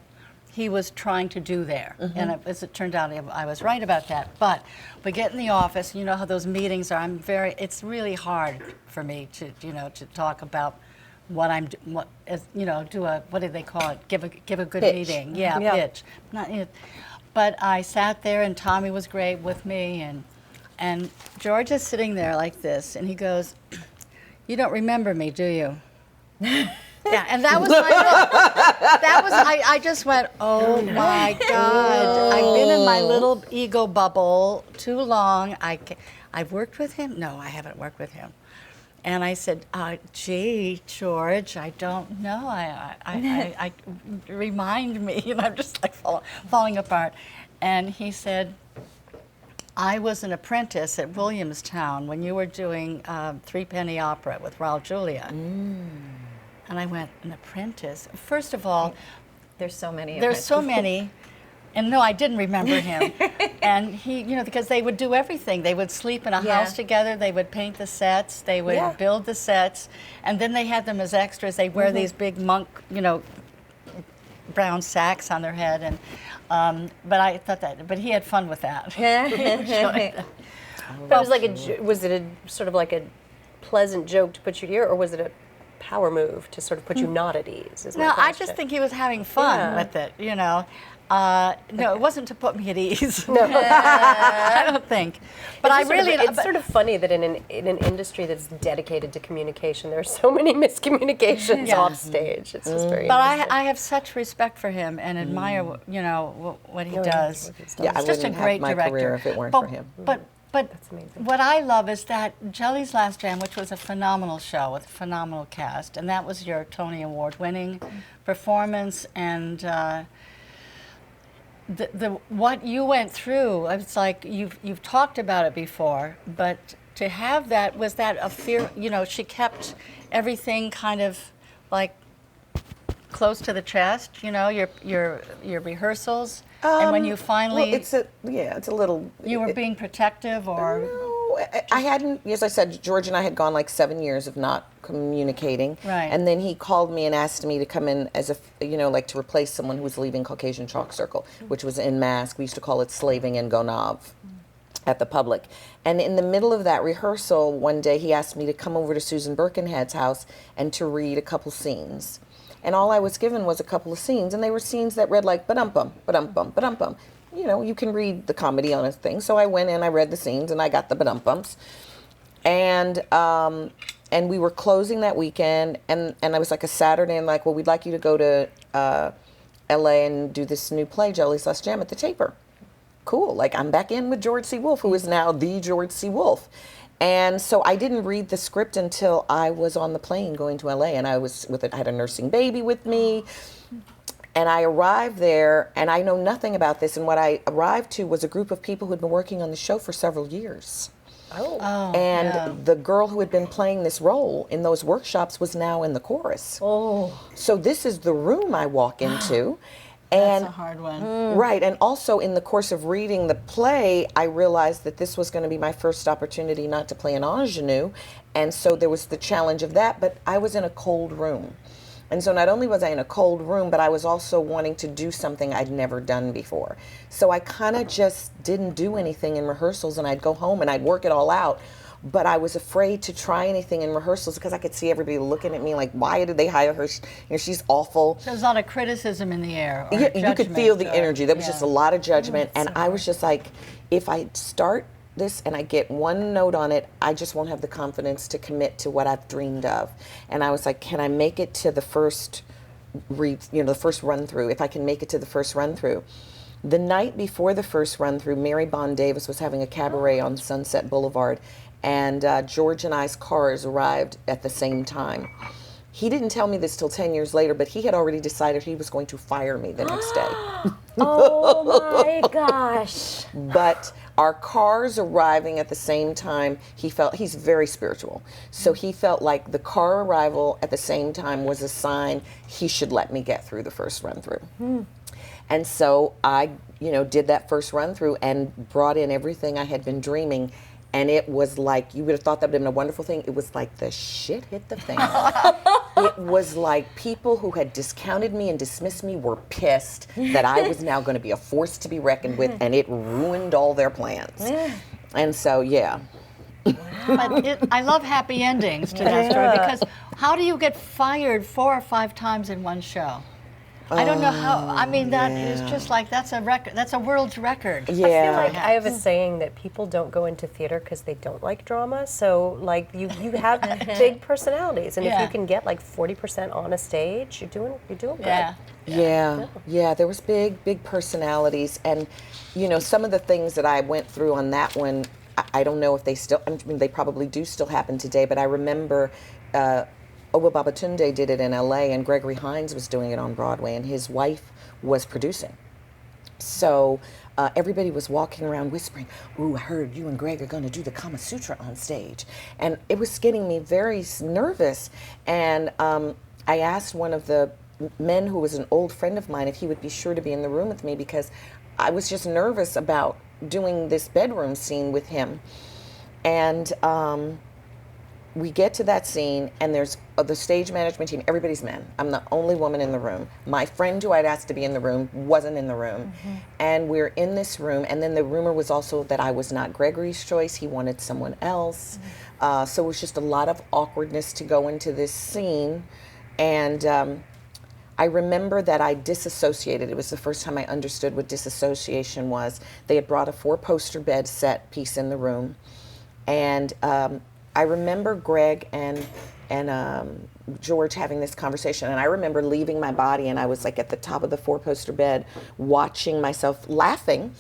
[SPEAKER 1] he was trying to do there. And as it turned out, I was right about that. But we get in the office, you know how those meetings are. It's really hard for me to talk about what I'm, what do they call it? Give a good
[SPEAKER 4] Pitch.
[SPEAKER 1] meeting. Yeah,
[SPEAKER 5] Yeah.
[SPEAKER 1] pitch. Not it. But I sat there, and Tommy was great with me, and George is sitting there like this, and he goes, "You don't remember me, do you?" Yeah, and that was I just went, oh my God. I've been in my little ego bubble too long. I've worked with him? No, I haven't worked with him. And I said, gee, George, I don't know. I remind me. And I'm just like falling apart. And he said, I was an apprentice at Williamstown when you were doing Three Penny Opera with Raul Julia. And I went, an apprentice? First of all,
[SPEAKER 2] There's so many.
[SPEAKER 1] there's so many. And no, I didn't remember him. And he, because they would do everything. They would sleep in a
[SPEAKER 2] Yeah.
[SPEAKER 1] house together. They would paint the sets. They would
[SPEAKER 5] Yeah.
[SPEAKER 1] build the sets. And then they had them as extras. They wear these big monk, brown sacks on their head. And but I thought but he had fun with that.
[SPEAKER 5] But it was was it a sort of like a pleasant joke to put you here, or was it a power move to sort of put you not at ease? Is my
[SPEAKER 1] No, I
[SPEAKER 5] question.
[SPEAKER 1] just think he was having fun
[SPEAKER 5] Yeah.
[SPEAKER 1] with it, No, it wasn't to put me at ease. No, I don't think. But I
[SPEAKER 5] It's just
[SPEAKER 1] really,
[SPEAKER 5] sort of, it's sort of funny that in an industry that's dedicated to communication, there are so many miscommunications
[SPEAKER 1] Yeah.
[SPEAKER 5] off stage. It's just very.
[SPEAKER 1] but
[SPEAKER 5] interesting.
[SPEAKER 1] I have such respect for him and admire, what he does.
[SPEAKER 4] Yeah, I
[SPEAKER 1] He's just a
[SPEAKER 4] wouldn't
[SPEAKER 1] great
[SPEAKER 4] have my
[SPEAKER 1] director.
[SPEAKER 4] career if it weren't
[SPEAKER 1] but,
[SPEAKER 4] for him.
[SPEAKER 1] But
[SPEAKER 5] amazing.
[SPEAKER 1] what I love is that Jelly's Last Jam, which was a phenomenal show with a phenomenal cast, and that was your Tony Award-winning performance, and the what you went through. It's like you've talked about it before, but to have that, was that a fear? She kept everything kind of like close to the chest. Your rehearsals, and when you finally,
[SPEAKER 4] Well, it's a little.
[SPEAKER 1] you were being protective, or
[SPEAKER 4] No, I hadn't. As I said, George and I had gone like 7 years of not communicating.
[SPEAKER 1] Right.
[SPEAKER 4] And then he called me and asked me to come in as like to replace someone who was leaving Caucasian Chalk Circle, which was in Mask. We used to call it Slaving in Gonav at the Public. And in the middle of that rehearsal, one day he asked me to come over to Susan Birkenhead's house and to read a couple scenes. And all I was given was a couple of scenes, and they were scenes that read like ba-dum-bum, ba-dum-bum, ba-dum-bum. You can read the comedy on a thing. So I went in, I read the scenes, and I got the ba-dum-bums. And we were closing that weekend, and I was like a Saturday, and like, well, we'd like you to go to LA and do this new play, Jelly's Last Jam, at the Taper. Cool. Like, I'm back in with George C. Wolfe, who is now the George C. Wolfe. And so I didn't read the script until I was on the plane going to LA, and I had a nursing baby with me. And I arrived there, and I know nothing about this, and what I arrived to was a group of people who had been working on the show for several years. And the girl who had been playing this role in those workshops was now in the chorus. So this is the room I walk into. And
[SPEAKER 1] That's a hard one.
[SPEAKER 4] Right, and also in the course of reading the play, I realized that this was going to be my first opportunity not to play an ingenue, and so there was the challenge of that, but I was in a cold room. And so not only was I in a cold room, but I was also wanting to do something I'd never done before. So I kind of just didn't do anything in rehearsals, and I'd go home and I'd work it all out. But I was afraid to try anything in rehearsals because I could see everybody looking at me like, why did they hire her? She's awful.
[SPEAKER 1] So there's a lot of criticism in the air. Or
[SPEAKER 4] You could feel the
[SPEAKER 1] judgment,
[SPEAKER 4] energy. There was just a lot of judgment.
[SPEAKER 1] Oh,
[SPEAKER 4] And I was just like, if I start this and I get one note on it, I just won't have the confidence to commit to what I've dreamed of. And I was like, can I make it to the first run through? If I can make it to the first run through. The night before the first run through, Mary Bond Davis was having a cabaret on Sunset Boulevard, and George and I's cars arrived at the same time. He didn't tell me this till 10 years later, but he had already decided he was going to fire me the next day.
[SPEAKER 2] Oh my gosh.
[SPEAKER 4] But our cars arriving at the same time, he's very spiritual. So he felt like the car arrival at the same time was a sign he should let me get through the first run through. And so I, did that first run through and brought in everything I had been dreaming. And it was like, you would have thought that would have been a wonderful thing. It was like the shit hit the fan. It was like people who had discounted me and dismissed me were pissed that I was now going to be a force to be reckoned with, and it ruined all their plans. And so, yeah.
[SPEAKER 1] But I love happy endings to that story, because how do you get fired 4 or 5 times in one show? I don't know how. I mean, that is just like, that's a record. That's a world's record.
[SPEAKER 4] Yeah.
[SPEAKER 5] I feel like I have a saying that people don't go into theater because they don't like drama. So, like, you have big personalities, and if you can get like 40% on a stage, you're doing good.
[SPEAKER 4] Yeah. There was big personalities, and some of the things that I went through on that one, I don't know if they still. I mean, they probably do still happen today. But I remember. Owa Babatunde did it in LA, and Gregory Hines was doing it on Broadway, and his wife was producing. So everybody was walking around whispering, "Ooh, I heard you and Greg are going to do the Kama Sutra on stage." And it was getting me very nervous. And I asked one of the men who was an old friend of mine if he would be sure to be in the room with me, because I was just nervous about doing this bedroom scene with him. And we get to that scene, and there's the stage management team, everybody's men. I'm the only woman in the room. My friend who I'd asked to be in the room wasn't in the room. And we're in this room, and then the rumor was also that I was not Gregory's choice. He wanted someone else. So it was just a lot of awkwardness to go into this scene. And I remember that I disassociated. It was the first time I understood what disassociation was. They had brought a 4-poster bed set piece in the room. And I remember Greg and George having this conversation, and I remember leaving my body, and I was like at the top of the 4-poster bed watching myself laughing.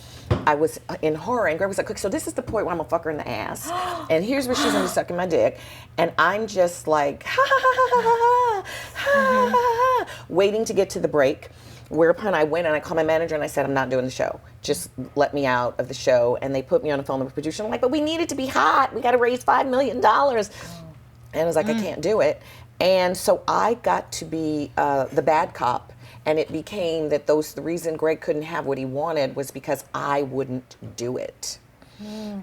[SPEAKER 4] I was in horror, and Greg was like, so this is the point where I'm gonna fuck her in the ass, and here's where she's gonna be sucking my dick, and I'm just like, ha ha ha ha ha ha ha, waiting to get to the break. Whereupon I went and I called my manager and I said, I'm not doing the show. Just let me out of the show. And they put me on the phone with the producer. I'm like, but we need it to be hot. We got to raise $5 million. And I was like, I can't do it. And so I got to be the bad cop. And it became that the reason Greg couldn't have what he wanted was because I wouldn't do it.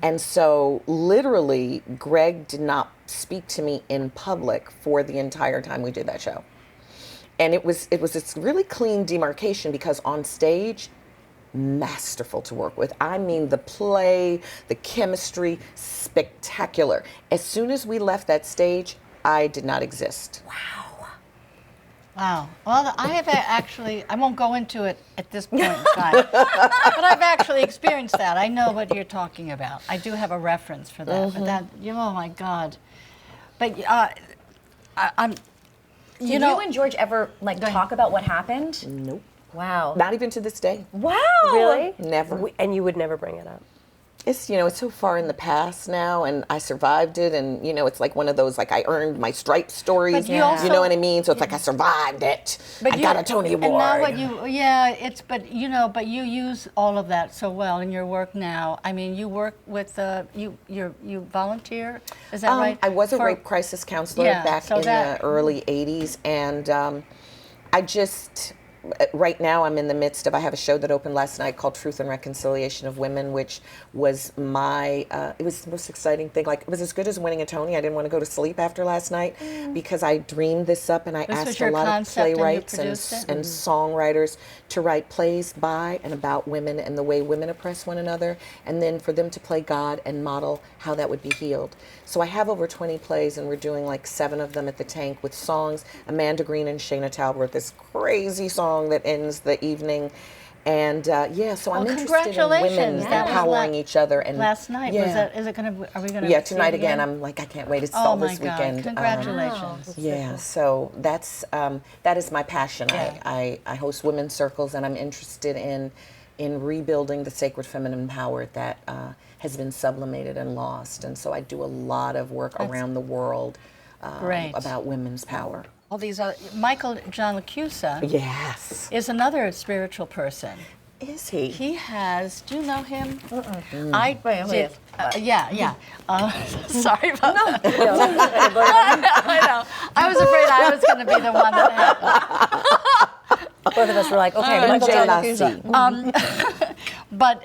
[SPEAKER 4] And so literally, Greg did not speak to me in public for the entire time we did that show. And it was this really clean demarcation, because on stage, masterful to work with. I mean, the play, the chemistry, spectacular. As soon as we left that stage, I did not exist.
[SPEAKER 1] Wow. Well, I have actually, I won't go into it at this point in time, but I've actually experienced that. I know what you're talking about. I do have a reference for that, but that, oh my God. But I'm,
[SPEAKER 2] Did you and George ever talk about what happened?
[SPEAKER 4] Nope.
[SPEAKER 2] Wow.
[SPEAKER 4] Not even to this day.
[SPEAKER 2] Wow.
[SPEAKER 5] Really?
[SPEAKER 4] Never.
[SPEAKER 5] And you would never bring it up?
[SPEAKER 4] It's, it's so far in the past now, and I survived it, and it's like one of those, like, I earned my stripes stories.
[SPEAKER 1] But you also-
[SPEAKER 4] know what I mean? So it's like I survived it. I got a Tony Award.
[SPEAKER 1] And now what but you use all of that so well in your work now. I mean, you work with you volunteer. Is that right?
[SPEAKER 4] I was a rape crisis counselor back in the early '80s, and right now I'm in the midst of, I have a show that opened last night called Truth and Reconciliation of Women, which was it was the most exciting thing. Like, it was as good as winning a Tony. I didn't want to go to sleep after last night because I dreamed this up, and I asked a lot of playwrights and songwriters to write plays by and about women and the way women oppress one another, and then for them to play God and model how that would be healed. So I have over 20 plays, and we're doing like 7 of them at the Tank with songs. Amanda Green and Shayna Talbot wrote this crazy song that ends the evening. And so I'm interested in women empowering each other. And
[SPEAKER 1] last night, is it going to, are we going to
[SPEAKER 4] Yeah, tonight again. I'm like, I can't wait. It's all this weekend.
[SPEAKER 1] Congratulations.
[SPEAKER 4] So that is my passion. I host women's circles, and I'm interested in rebuilding the sacred feminine power that has been sublimated and lost. And so I do a lot of work around the world about women's power.
[SPEAKER 1] All these other, Michael John LaCusa is another spiritual person.
[SPEAKER 4] Is he?
[SPEAKER 1] He has, do you know him? I did. Sorry about that. I know. I was afraid I was going to be the one that had.
[SPEAKER 5] Both of us were like, okay, Michael John LaCusa.
[SPEAKER 1] But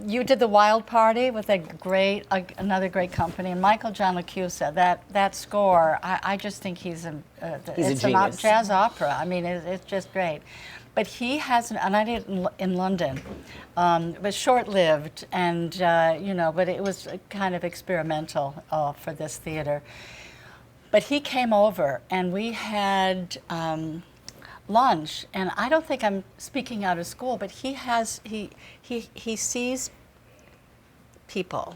[SPEAKER 1] you did the Wild Party with another great company, and Michael John LaCusa. That score, I just think he's a
[SPEAKER 4] genius.
[SPEAKER 1] Jazz opera. I mean, it's just great. But he has, and I did it in London. It was short-lived, and but it was kind of experimental for this theater. But he came over, and we had lunch, and I don't think I'm speaking out of school, but he sees people.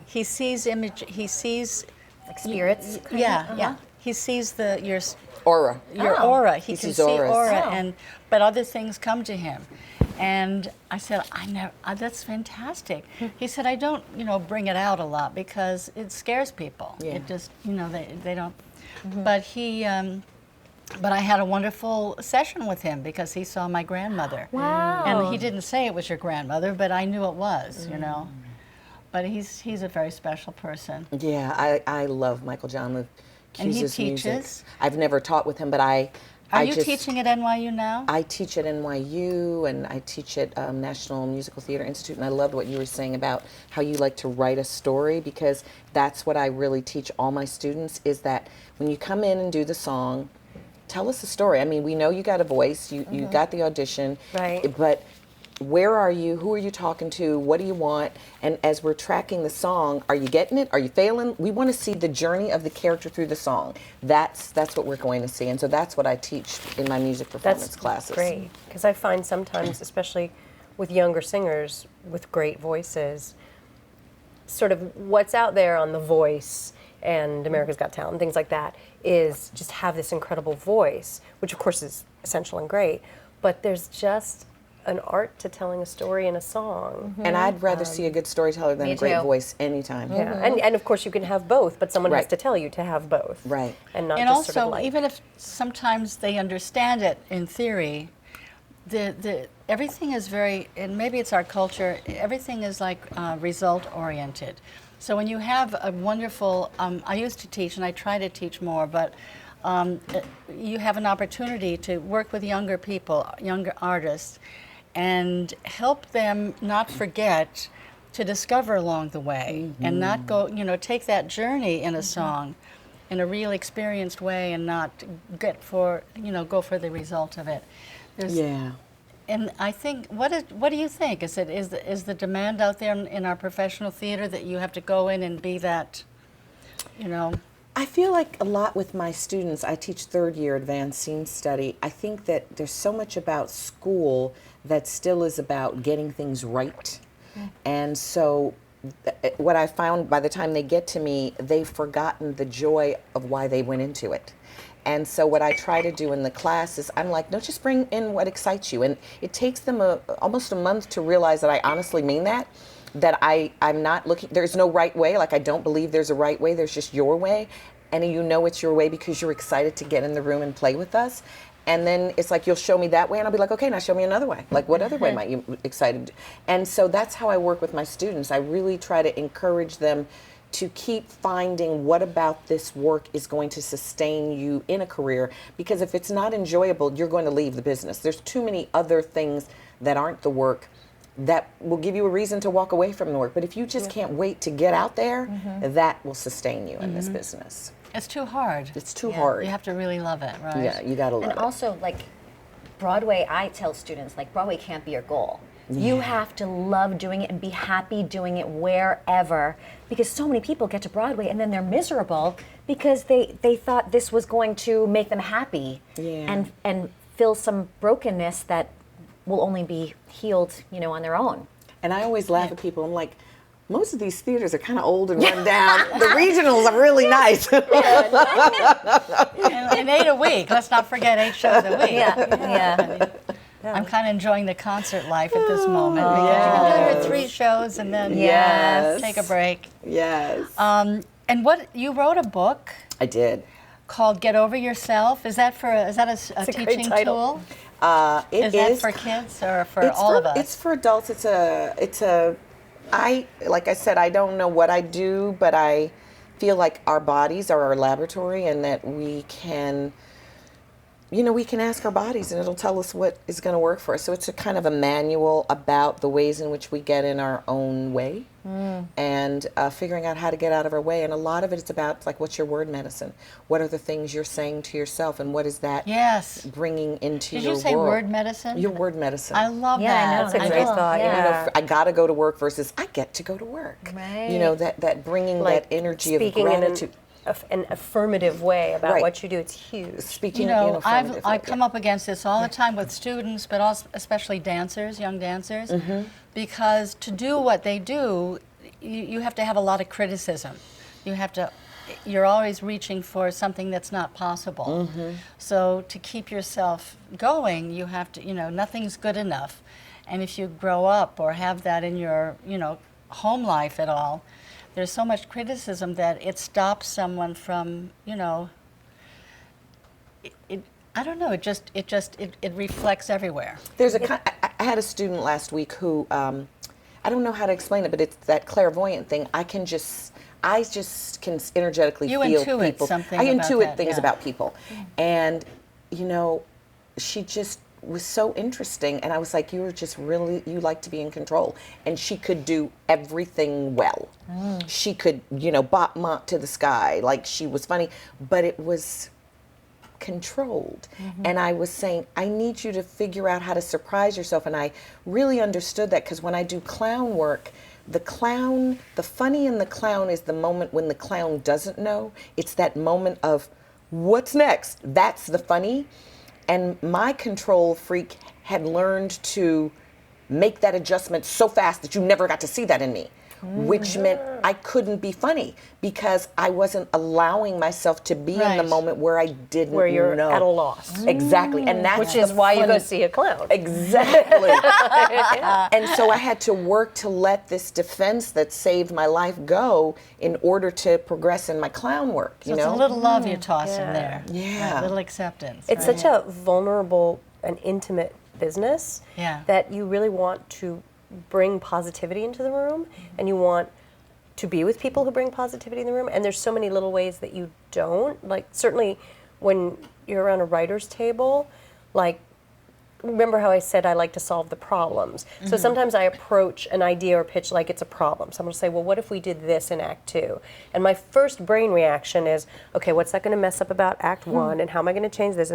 [SPEAKER 1] He sees image. He sees
[SPEAKER 2] Like spirits.
[SPEAKER 1] He sees your
[SPEAKER 4] aura.
[SPEAKER 1] Your aura. He can
[SPEAKER 4] sees
[SPEAKER 1] see
[SPEAKER 4] auras.
[SPEAKER 1] aura, but other things come to him. And I said, that's fantastic. He said, I don't, bring it out a lot because it scares people.
[SPEAKER 4] Yeah.
[SPEAKER 1] It just, they don't. But but I had a wonderful session with him because he saw my grandmother.
[SPEAKER 2] Wow.
[SPEAKER 1] And he didn't say it was your grandmother, but I knew it was, But he's a very special person.
[SPEAKER 4] Yeah, I love Michael John
[SPEAKER 1] And he
[SPEAKER 4] LaCusa's
[SPEAKER 1] teaches?
[SPEAKER 4] music. I've never taught with him, but Are you
[SPEAKER 1] teaching at NYU now?
[SPEAKER 4] I teach at NYU, and I teach at National Musical Theater Institute, and I loved what you were saying about how you like to write a story, because that's what I really teach all my students, is that when you come in and do the song, tell us a story. I mean, we know you got a voice, you got the audition,
[SPEAKER 5] Right.
[SPEAKER 4] But where are you? Who are you talking to? What do you want? And as we're tracking the song, are you getting it? Are you failing? We want to see the journey of the character through the song. That's what we're going to see. And so that's what I teach in my music performance classes.
[SPEAKER 5] Great, because I find sometimes, especially with younger singers with great voices, sort of what's out there on The Voice and America's Got Talent and things like that is just have this incredible voice, which of course is essential and great, but there's just an art to telling a story in a song.
[SPEAKER 4] And I'd rather see a good storyteller than a great voice anytime.
[SPEAKER 5] Yeah, and of course you can have both, but someone has to tell you to have both.
[SPEAKER 4] Right.
[SPEAKER 5] And not
[SPEAKER 1] And
[SPEAKER 5] just
[SPEAKER 1] also,
[SPEAKER 5] sort of like,
[SPEAKER 1] even if sometimes they understand it in theory, the everything is very, and maybe it's our culture, everything is like result oriented. So when you have a wonderful, I used to teach and I try to teach more, but you have an opportunity to work with younger people, younger artists, and help them not forget to discover along the way and not go, take that journey in a song in a real experienced way and not go for the result of it. And I think, what do you think? Is the demand out there in our professional theater that you have to go in and be that,
[SPEAKER 4] I feel like a lot with my students, I teach third year advanced scene study. I think that there's so much about school that still is about getting things right. And so what I found, by the time they get to me, they've forgotten the joy of why they went into it. And so what I try to do in the class is I'm like, no, just bring in what excites you. And it takes them almost a month to realize that I honestly mean that. that I'm not looking, there's no right way. Like, I don't believe there's a right way. There's just your way. And you know it's your way because you're excited to get in the room and play with us. And then it's like, you'll show me that way, and I'll be like, okay, now show me another way. Like, what other way might you excited? And so that's how I work with my students. I really try to encourage them to keep finding what about this work is going to sustain you in a career. Because if it's not enjoyable, you're going to leave the business. There's too many other things that aren't the work that will give you a reason to walk away from the work. But if you just can't wait to get out there, that will sustain you in this business.
[SPEAKER 1] It's too hard.
[SPEAKER 4] It's too hard.
[SPEAKER 1] You have to really love it, right?
[SPEAKER 4] Yeah, you gotta love
[SPEAKER 2] And
[SPEAKER 4] it.
[SPEAKER 2] also, like, Broadway, I tell students, like, Broadway can't be your goal. You have to love doing it and be happy doing it wherever, because so many people get to Broadway and then they're miserable because they thought this was going to make them happy and fill some brokenness that will only be healed, you know, on their own.
[SPEAKER 4] And I always laugh at people. I'm like, most of these theaters are kind of old and run down. The regionals are really nice.
[SPEAKER 1] And 8 a week. Let's not forget 8 shows a week.
[SPEAKER 2] Yeah.
[SPEAKER 1] I'm kind of enjoying the concert life at this moment because you can do your 3 shows and then
[SPEAKER 4] Yes.
[SPEAKER 1] take a break.
[SPEAKER 4] Yes.
[SPEAKER 1] And what you wrote a book
[SPEAKER 4] I did.
[SPEAKER 1] called "Get Over Yourself." Is that a
[SPEAKER 5] It's a great
[SPEAKER 1] teaching
[SPEAKER 5] title.
[SPEAKER 1] tool?
[SPEAKER 4] It
[SPEAKER 1] Is that for kids or for
[SPEAKER 4] it's
[SPEAKER 1] all
[SPEAKER 4] for,
[SPEAKER 1] of us?
[SPEAKER 4] It's for adults. Like I said, I don't know what I do, but I feel like our bodies are our laboratory, and that we can, we can ask our bodies and it'll tell us what is going to work for us. So it's a kind of a manual about the ways in which we get in our own way and figuring out how to get out of our way. And a lot of it is about, like, what's your word medicine? What are the things you're saying to yourself, and what is that bringing into
[SPEAKER 1] Did
[SPEAKER 4] your
[SPEAKER 1] you say
[SPEAKER 4] world?
[SPEAKER 1] word medicine?
[SPEAKER 4] Your word medicine.
[SPEAKER 1] I love
[SPEAKER 2] Yeah, I
[SPEAKER 1] that.
[SPEAKER 2] know.
[SPEAKER 5] That's a great thought. Yeah.
[SPEAKER 4] I gotta go to work versus I get to go to work.
[SPEAKER 2] Right.
[SPEAKER 4] That bringing that energy of
[SPEAKER 5] speaking
[SPEAKER 4] gratitude.
[SPEAKER 5] in an affirmative way about
[SPEAKER 4] Right.
[SPEAKER 5] what you do. It's huge.
[SPEAKER 4] Speaking
[SPEAKER 1] I come up against this all the time with students, but also especially dancers, young dancers, because to do what they do, you have to have a lot of criticism. You're always reaching for something that's not possible. So to keep yourself going, you have to, nothing's good enough. And if you grow up or have that in your, home life at all, there's so much criticism that it stops someone from, I don't know. It reflects everywhere.
[SPEAKER 4] There's I had a student last week who I don't know how to explain it, but it's that clairvoyant thing. I just can energetically
[SPEAKER 1] You
[SPEAKER 4] feel
[SPEAKER 1] intuit
[SPEAKER 4] people.
[SPEAKER 1] something
[SPEAKER 4] I
[SPEAKER 1] about
[SPEAKER 4] intuit
[SPEAKER 1] that,
[SPEAKER 4] things
[SPEAKER 1] yeah.
[SPEAKER 4] about people, and she just was so interesting, and I was like, you like to be in control, and she could do everything well. She could, bop mop to the sky, like she was funny, but it was controlled. And I was saying, I need you to figure out how to surprise yourself. And I really understood that, because when I do clown work, the funny in the clown is the moment when the clown doesn't know. It's that moment of what's next. That's the funny. And my control freak had learned to make that adjustment so fast that you never got to see that in me. Which meant I couldn't be funny because I wasn't allowing myself to be in the moment where I didn't know.
[SPEAKER 5] Where you're at a loss.
[SPEAKER 4] Exactly. And that's
[SPEAKER 5] Which is why you go see a clown.
[SPEAKER 4] Exactly. And so I had to work to let this defense that saved my life go in order to progress in my clown work.
[SPEAKER 1] So it's a little love you toss in there.
[SPEAKER 4] Yeah.
[SPEAKER 1] A little acceptance.
[SPEAKER 5] It's
[SPEAKER 1] right?
[SPEAKER 5] such a vulnerable and intimate business that you really want to bring positivity into the room, and you want to be with people who bring positivity in the room. And there's so many little ways that you don't. Like, certainly when you're around a writer's table, like, remember how I said I like to solve the problems. So sometimes I approach an idea or pitch like it's a problem. So I'm going to say, well, what if we did this in Act 2? And my first brain reaction is, okay, what's that going to mess up about Act 1, and how am I going to change this?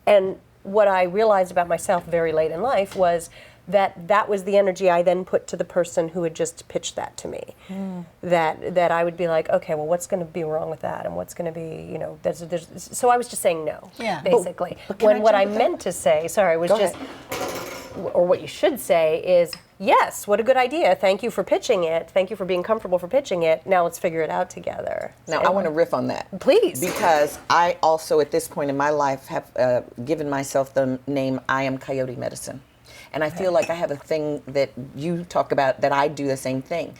[SPEAKER 5] And what I realized about myself very late in life was that was the energy I then put to the person who had just pitched that to me. That I would be like, okay, well, what's going to be wrong with that, and what's going to be, so I was just saying no, basically. When what I meant to say, was just, or what you should say is, yes, what a good idea. Thank you for pitching it. Thank you for being comfortable for pitching it. Now let's figure it out together.
[SPEAKER 4] Now, I want to riff on that.
[SPEAKER 5] Please.
[SPEAKER 4] Because I also, at this point in my life, have given myself the name I am Coyote Medicine. And I feel like I have a thing that you talk about that I do the same thing.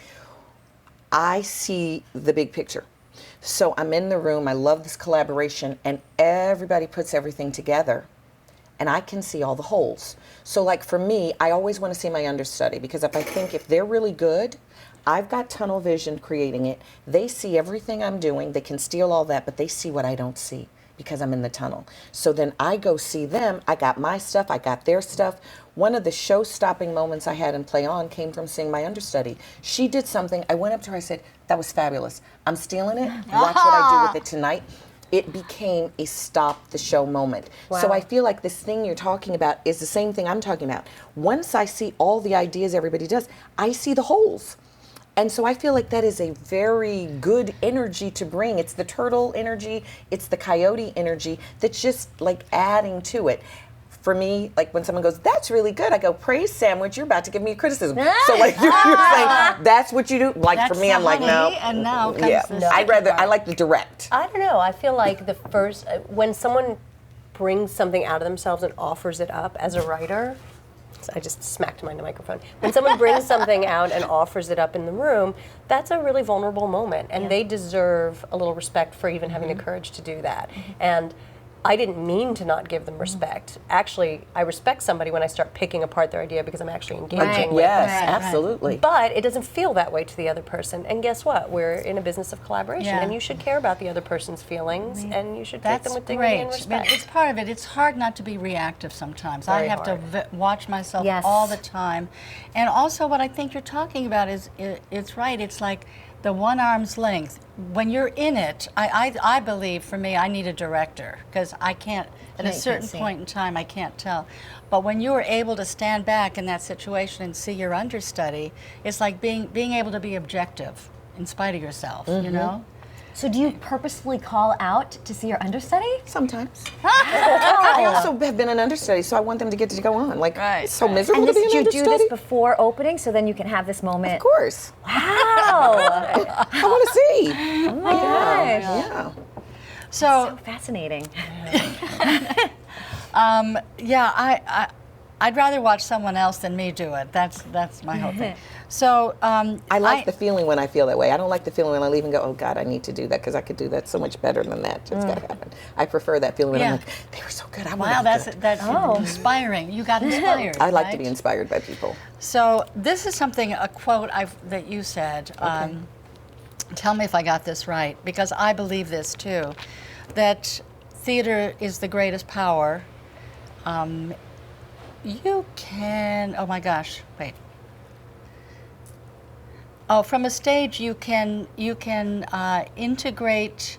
[SPEAKER 4] I see the big picture. So I'm in the room, I love this collaboration, and everybody puts everything together, and I can see all the holes. So like for me, I always want to see my understudy, because if they're really good, I've got tunnel vision creating it. They see everything I'm doing, they can steal all that, but they see what I don't see because I'm in the tunnel. So then I go see them, I got my stuff, I got their stuff. One of the show-stopping moments I had in Play On came from seeing my understudy. She did something, I went up to her, I said, that was fabulous. I'm stealing it, watch what I do with it tonight. It became a stop the show moment.
[SPEAKER 5] Wow.
[SPEAKER 4] So I feel like this thing you're talking about is the same thing I'm talking about. Once I see all the ideas everybody does, I see the holes. And so I feel like that is a very good energy to bring. It's the turtle energy, it's the coyote energy that's just like adding to it. For me, like when someone goes, that's really good, I go, praise sandwich, you're about to give me a criticism. So like you're saying, that's what you do? Like
[SPEAKER 1] That's
[SPEAKER 4] for me,
[SPEAKER 1] the
[SPEAKER 4] I'm like, no.
[SPEAKER 1] honey, and now comes
[SPEAKER 4] Yeah,
[SPEAKER 1] the
[SPEAKER 4] I like the direct.
[SPEAKER 5] I don't know. I feel like the first, when someone brings something out of themselves and offers it up as a writer, I just smacked my microphone. When someone brings something out and offers it up in the room, that's a really vulnerable moment, and they deserve a little respect for even having the courage to do that. And I didn't mean to not give them respect. Actually, I respect somebody when I start picking apart their idea because I'm actually engaging with
[SPEAKER 4] Yes,
[SPEAKER 5] them.
[SPEAKER 4] absolutely.
[SPEAKER 5] But it doesn't feel that way to the other person. And guess what? We're in a business of collaboration,
[SPEAKER 1] Yeah.
[SPEAKER 5] and you should care about the other person's feelings, and you should treat
[SPEAKER 1] That's
[SPEAKER 5] them with dignity
[SPEAKER 1] great.
[SPEAKER 5] and
[SPEAKER 1] But
[SPEAKER 5] respect.
[SPEAKER 1] it's part of it. It's hard not to be reactive sometimes. I
[SPEAKER 5] Very
[SPEAKER 1] have to watch myself
[SPEAKER 2] Yes.
[SPEAKER 1] all the time. And also what I think you're talking about is, it's right. It's like the one arm's length. When you're in it, I believe, for me, I need a director, because I can't, at a
[SPEAKER 2] Right,
[SPEAKER 1] certain
[SPEAKER 2] can't see.
[SPEAKER 1] point in time, I can't tell. But when you're able to stand back in that situation and see your understudy, it's like being able to be objective in spite of yourself, you know?
[SPEAKER 2] So do you purposefully call out to see your understudy?
[SPEAKER 4] Sometimes. I also have been an understudy, so I want them to get to go on. Like,
[SPEAKER 1] Right,
[SPEAKER 4] it's so
[SPEAKER 1] right.
[SPEAKER 4] miserable
[SPEAKER 2] And
[SPEAKER 4] to be
[SPEAKER 2] do
[SPEAKER 4] an
[SPEAKER 2] you do
[SPEAKER 4] understudy.
[SPEAKER 2] this before opening so then you can have this moment?
[SPEAKER 4] Of course.
[SPEAKER 2] Wow!
[SPEAKER 4] I want to see.
[SPEAKER 2] Oh my gosh.
[SPEAKER 4] Yeah.
[SPEAKER 1] So,
[SPEAKER 2] Fascinating.
[SPEAKER 1] I'd rather watch someone else than me do it. That's my whole thing. So
[SPEAKER 4] I like the feeling when I feel that way. I don't like the feeling when I leave and go, oh God, I need to do that because I could do that so much better than that. It's got to happen. I prefer that feeling when I'm
[SPEAKER 1] Yeah.
[SPEAKER 4] like, they were so good. I
[SPEAKER 1] wow,
[SPEAKER 4] want
[SPEAKER 1] that's inspiring. You got inspired.
[SPEAKER 4] I like to
[SPEAKER 1] right?
[SPEAKER 4] be inspired by people.
[SPEAKER 1] So this is a quote that you said. Tell me if I got this right, because I believe this too, that theater is the greatest power. You can, oh my gosh, wait. Oh, from a stage you can integrate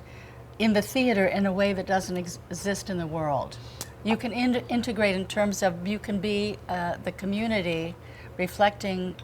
[SPEAKER 1] in the theater in a way that doesn't exist in the world. You can integrate in terms of you can be the community reflecting.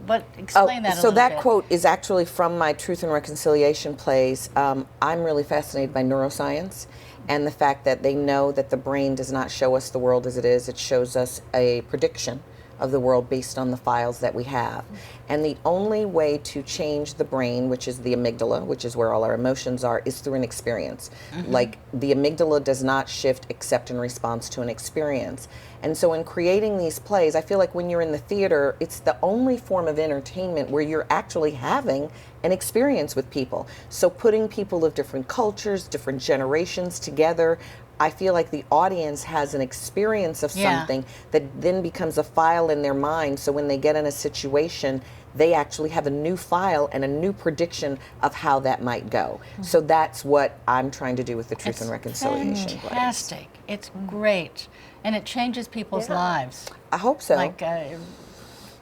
[SPEAKER 1] But explain that a
[SPEAKER 4] So
[SPEAKER 1] little
[SPEAKER 4] that
[SPEAKER 1] bit.
[SPEAKER 4] quote is actually from my Truth and Reconciliation plays. I'm really fascinated by neuroscience and the fact that they know that the brain does not show us the world as it is. It shows us a prediction of the world based on the files that we have. And the only way to change the brain, which is the amygdala, which is where all our emotions are, is through an experience. Like the amygdala does not shift except in response to an experience. And so in creating these plays, I feel like when you're in the theater, it's the only form of entertainment where you're actually having an experience with people. So putting people of different cultures, different generations together, I feel like the audience has an experience of something that then becomes a file in their mind. So when they get in a situation, they actually have a new file and a new prediction of how that might go. So that's what I'm trying to do with the Truth and Reconciliation plays.
[SPEAKER 1] Fantastic. It's great. And it changes people's lives.
[SPEAKER 4] I hope so.
[SPEAKER 1] Like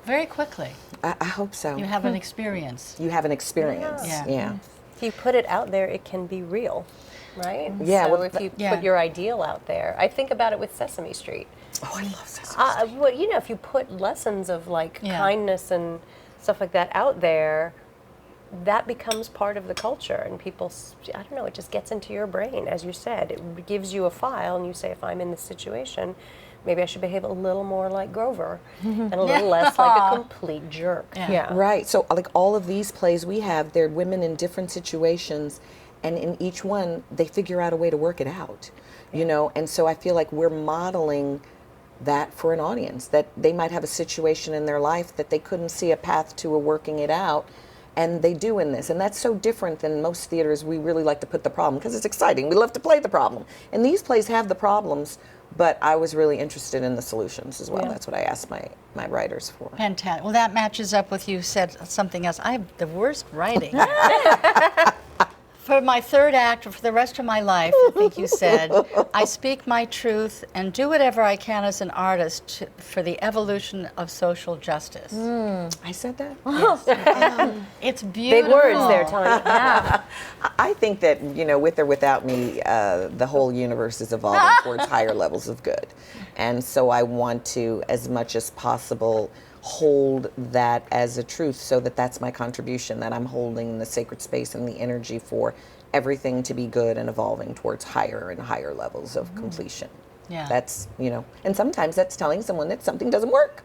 [SPEAKER 1] very quickly.
[SPEAKER 4] I hope so.
[SPEAKER 1] You have an experience.
[SPEAKER 4] You have an experience.
[SPEAKER 1] Yeah.
[SPEAKER 5] If you put it out there, it can be real, right?
[SPEAKER 4] Yeah,
[SPEAKER 5] So
[SPEAKER 4] well,
[SPEAKER 5] if you
[SPEAKER 1] yeah.
[SPEAKER 5] put your ideal out there, I think about it with Sesame Street.
[SPEAKER 4] Oh, I love Sesame
[SPEAKER 5] Well, you know, if you put lessons of like
[SPEAKER 1] Yeah.
[SPEAKER 5] kindness and stuff like that out there, that becomes part of the culture, and people, I don't know, it just gets into your brain, as you said. It gives you a file, and you say, if I'm in this situation, maybe I should behave a little more like Grover and a little less like a complete jerk.
[SPEAKER 1] Yeah.
[SPEAKER 4] Right. So, like all of these plays we have, they're women in different situations, and in each one, they figure out a way to work it out. You know, and so I feel like we're modeling that for an audience, that they might have a situation in their life that they couldn't see a path to or working it out, and they do in this. And that's so different than most theaters. We really like to put the problem, because it's exciting. We love to play the problem. And these plays have the problems, but I was really interested in the solutions as well.
[SPEAKER 3] Yeah.
[SPEAKER 4] That's what I asked my writers for.
[SPEAKER 1] Fantastic. Well, that matches up with you said something else. I have the worst writing. For my third act, for the rest of my life, I think you said, I speak my truth and do whatever I can as an artist for the evolution of social justice.
[SPEAKER 4] I said that?
[SPEAKER 1] It's beautiful.
[SPEAKER 5] Big words there, Tonya.
[SPEAKER 4] I think that, with or without me, the whole universe is evolving towards higher levels of good. And so I want to, as much as possible, hold that as a truth, so that that's my contribution, that I'm holding the sacred space and the energy for everything to be good and evolving towards higher and higher levels of completion.
[SPEAKER 1] Yeah.
[SPEAKER 4] That's, and sometimes that's telling someone that something doesn't work.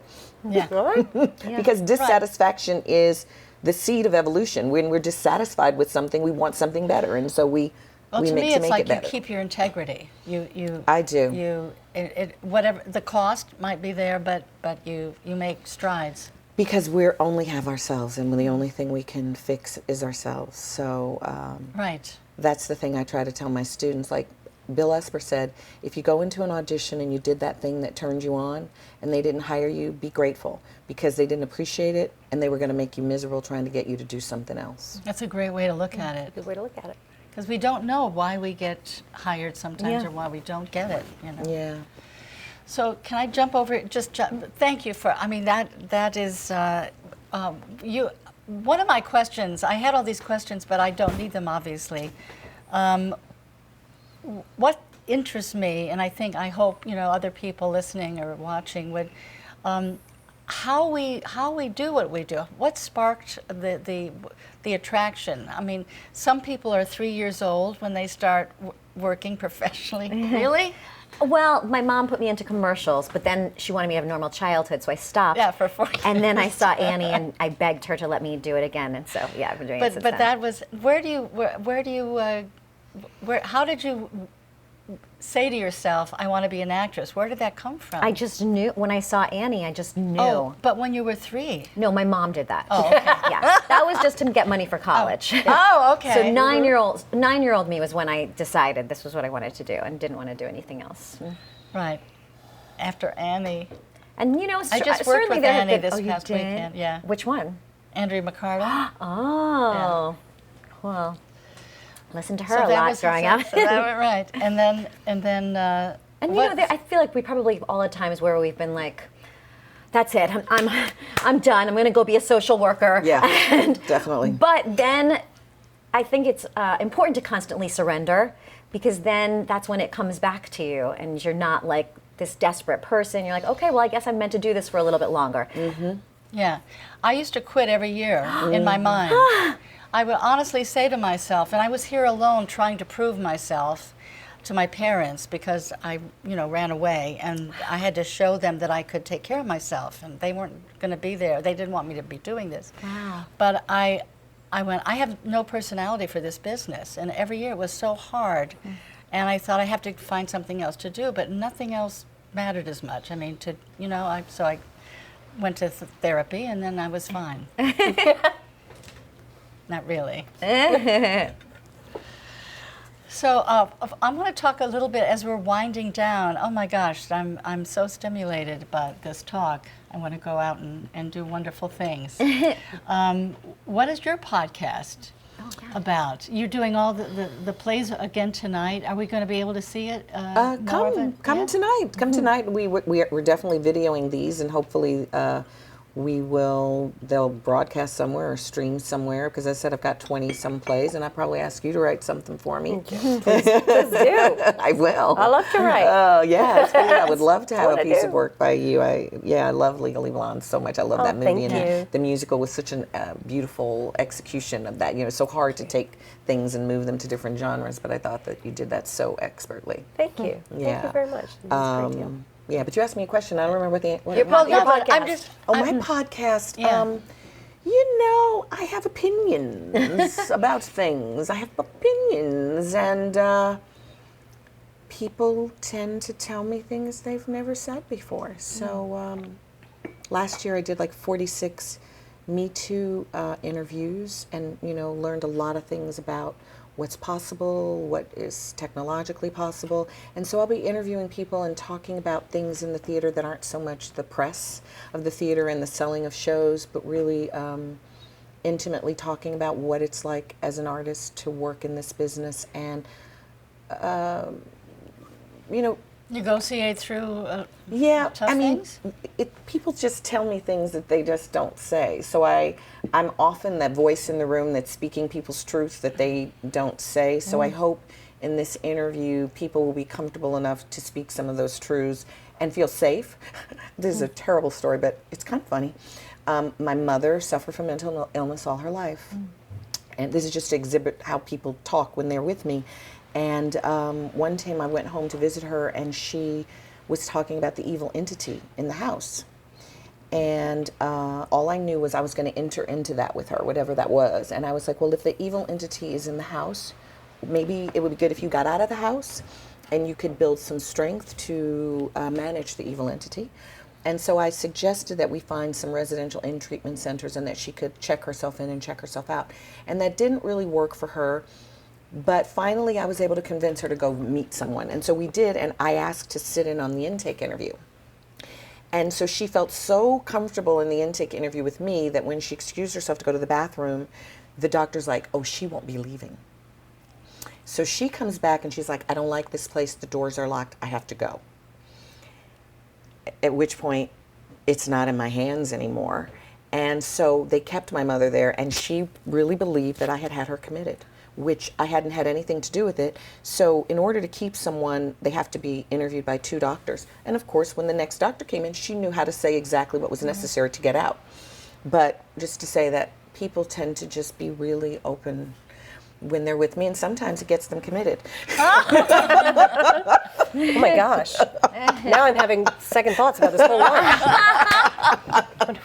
[SPEAKER 1] Yeah.
[SPEAKER 5] All right.
[SPEAKER 4] Because dissatisfaction is the seed of evolution. When we're dissatisfied with something, we want something better, and so we
[SPEAKER 1] Well,
[SPEAKER 4] we
[SPEAKER 1] to
[SPEAKER 4] make
[SPEAKER 1] me,
[SPEAKER 4] to
[SPEAKER 1] it's
[SPEAKER 4] make
[SPEAKER 1] like
[SPEAKER 4] it better.
[SPEAKER 1] you keep your integrity. You.
[SPEAKER 4] I do.
[SPEAKER 1] Whatever the cost might be there, but you make strides.
[SPEAKER 4] Because we only have ourselves, and the only thing we can fix is ourselves. So
[SPEAKER 1] Right.
[SPEAKER 4] that's the thing I try to tell my students. Like Bill Esper said, if you go into an audition and you did that thing that turned you on, and they didn't hire you, be grateful, because they didn't appreciate it, and they were going to make you miserable trying to get you to do something else.
[SPEAKER 1] That's a great way to look at it.
[SPEAKER 5] Good way to look at it.
[SPEAKER 1] Because we don't know why we get hired sometimes
[SPEAKER 2] Yeah.
[SPEAKER 1] or why we don't get it.
[SPEAKER 4] Yeah.
[SPEAKER 1] So can I jump over? Thank you for. I mean that is you. One of my questions. I had all these questions, but I don't need them obviously. What interests me, and I hope other people listening or watching would. How we do what we do. What sparked the attraction? I mean, some people are 3 years old when they start working professionally. Really?
[SPEAKER 2] Well, my mom put me into commercials, but then she wanted me to have a normal childhood, so I stopped.
[SPEAKER 1] Yeah, for 4 years.
[SPEAKER 2] And then I saw Annie, and I begged her to let me do it again, and so yeah, I've been doing it since
[SPEAKER 1] But
[SPEAKER 2] then.
[SPEAKER 1] that was how did you say to yourself, I want to be an actress? Where did that come from?
[SPEAKER 2] I just knew when I saw Annie. I just knew.
[SPEAKER 1] Oh, but when you were 3.
[SPEAKER 2] No, my mom did that.
[SPEAKER 1] Oh, okay.
[SPEAKER 2] Yeah, that was just to get money for college.
[SPEAKER 1] Oh, okay.
[SPEAKER 2] So nine-year-old me was when I decided this was what I wanted to do and didn't want to do anything else.
[SPEAKER 1] Right. After Annie.
[SPEAKER 2] And
[SPEAKER 1] I just worked
[SPEAKER 2] certainly
[SPEAKER 1] with
[SPEAKER 2] there have
[SPEAKER 1] Annie
[SPEAKER 2] been-
[SPEAKER 1] this
[SPEAKER 2] you
[SPEAKER 1] past
[SPEAKER 2] did?
[SPEAKER 1] weekend. Yeah.
[SPEAKER 2] Which one?
[SPEAKER 1] Andrea McCardle.
[SPEAKER 2] Oh, well, listen to her
[SPEAKER 1] So
[SPEAKER 2] a
[SPEAKER 1] that
[SPEAKER 2] lot
[SPEAKER 1] was
[SPEAKER 2] growing
[SPEAKER 1] so
[SPEAKER 2] up.
[SPEAKER 1] that, right. And then.
[SPEAKER 2] And
[SPEAKER 1] what-
[SPEAKER 2] I feel like we probably all had times where we've been like, "That's it. I'm done. I'm going to go be a social worker."
[SPEAKER 4] Yeah,
[SPEAKER 2] And-
[SPEAKER 4] definitely.
[SPEAKER 2] But then, I think it's important to constantly surrender, because then that's when it comes back to you, and you're not like this desperate person. You're like, okay, well, I guess I'm meant to do this for a little bit longer.
[SPEAKER 1] Yeah. I used to quit every year in my mind. I would honestly say to myself, and I was here alone trying to prove myself to my parents because I, ran away, and I had to show them that I could take care of myself, and they weren't going to be there. They didn't want me to be doing this.
[SPEAKER 2] Wow.
[SPEAKER 1] But I went, I have no personality for this business, and every year it was so hard, and I thought I have to find something else to do, but nothing else mattered as much. I mean, so I went to therapy, and then I was fine. Not really. So I'm going to talk a little bit as we're winding down. Oh my gosh, I'm so stimulated by this talk. I want to go out and do wonderful things. What is your podcast about? You're doing all the plays again tonight. Are we going to be able to see it? More of it?
[SPEAKER 4] Come
[SPEAKER 1] Yeah?
[SPEAKER 4] tonight. Come tonight. We're definitely videoing these, and hopefully they'll broadcast somewhere or stream somewhere, because I said I've got 20-some plays, and I probably ask you to write something for me.
[SPEAKER 5] Please do.
[SPEAKER 4] I will.
[SPEAKER 5] I love to write.
[SPEAKER 4] Oh, yeah. I would love to have
[SPEAKER 5] what
[SPEAKER 4] a
[SPEAKER 5] I
[SPEAKER 4] piece
[SPEAKER 5] do.
[SPEAKER 4] of work by you. I love Legally Blonde so much. I love that movie.
[SPEAKER 5] thank
[SPEAKER 4] And
[SPEAKER 5] you.
[SPEAKER 4] the musical was such a beautiful execution of that. So hard to take things and move them to different genres, but I thought that you did that so expertly.
[SPEAKER 5] Thank you. Thank
[SPEAKER 4] Yeah.
[SPEAKER 5] you very much. That's great deal.
[SPEAKER 4] Yeah, but you asked me a question. I don't remember what
[SPEAKER 5] Your
[SPEAKER 4] it was.
[SPEAKER 1] Yeah, but I'm
[SPEAKER 5] podcast.
[SPEAKER 1] just.
[SPEAKER 4] My podcast.
[SPEAKER 1] Yeah.
[SPEAKER 4] I have opinions about things. I have opinions, and people tend to tell me things they've never said before. So last year I did like 46 Me Too interviews, and learned a lot of things about what's possible, what is technologically possible. And so I'll be interviewing people and talking about things in the theater that aren't so much the press of the theater and the selling of shows, but really intimately talking about what it's like as an artist to work in this business and,
[SPEAKER 1] negotiate through
[SPEAKER 4] tough
[SPEAKER 1] things?
[SPEAKER 4] People just tell me things that they just don't say. So I'm often that voice in the room that's speaking people's truth that they don't say. So I hope in this interview people will be comfortable enough to speak some of those truths and feel safe. This is a terrible story, but it's kind of funny. My mother suffered from mental illness all her life. And this is just to exhibit how people talk when they're with me. And one time I went home to visit her, and she was talking about the evil entity in the house. And all I knew was I was going to enter into that with her, whatever that was. And I was like, well, if the evil entity is in the house, maybe it would be good if you got out of the house and you could build some strength to manage the evil entity. And so I suggested that we find some residential in-treatment centers and that she could check herself in and check herself out. And that didn't really work for her. But finally, I was able to convince her to go meet someone. And so we did, and I asked to sit in on the intake interview. And so she felt so comfortable in the intake interview with me that when she excused herself to go to the bathroom, the doctor's like, oh, she won't be leaving. So she comes back and she's like, I don't like this place. The doors are locked. I have to go. At which point, it's not in my hands anymore. And so they kept my mother there, and she really believed that I had had her committed, which I hadn't had anything to do with it. So in order to keep someone, they have to be interviewed by 2 doctors. And of course, when the next doctor came in, she knew how to say exactly what was necessary to get out. But just to say that people tend to just be really open when they're with me, and sometimes it gets them committed.
[SPEAKER 5] Oh my gosh. Now I'm having second thoughts about this whole life.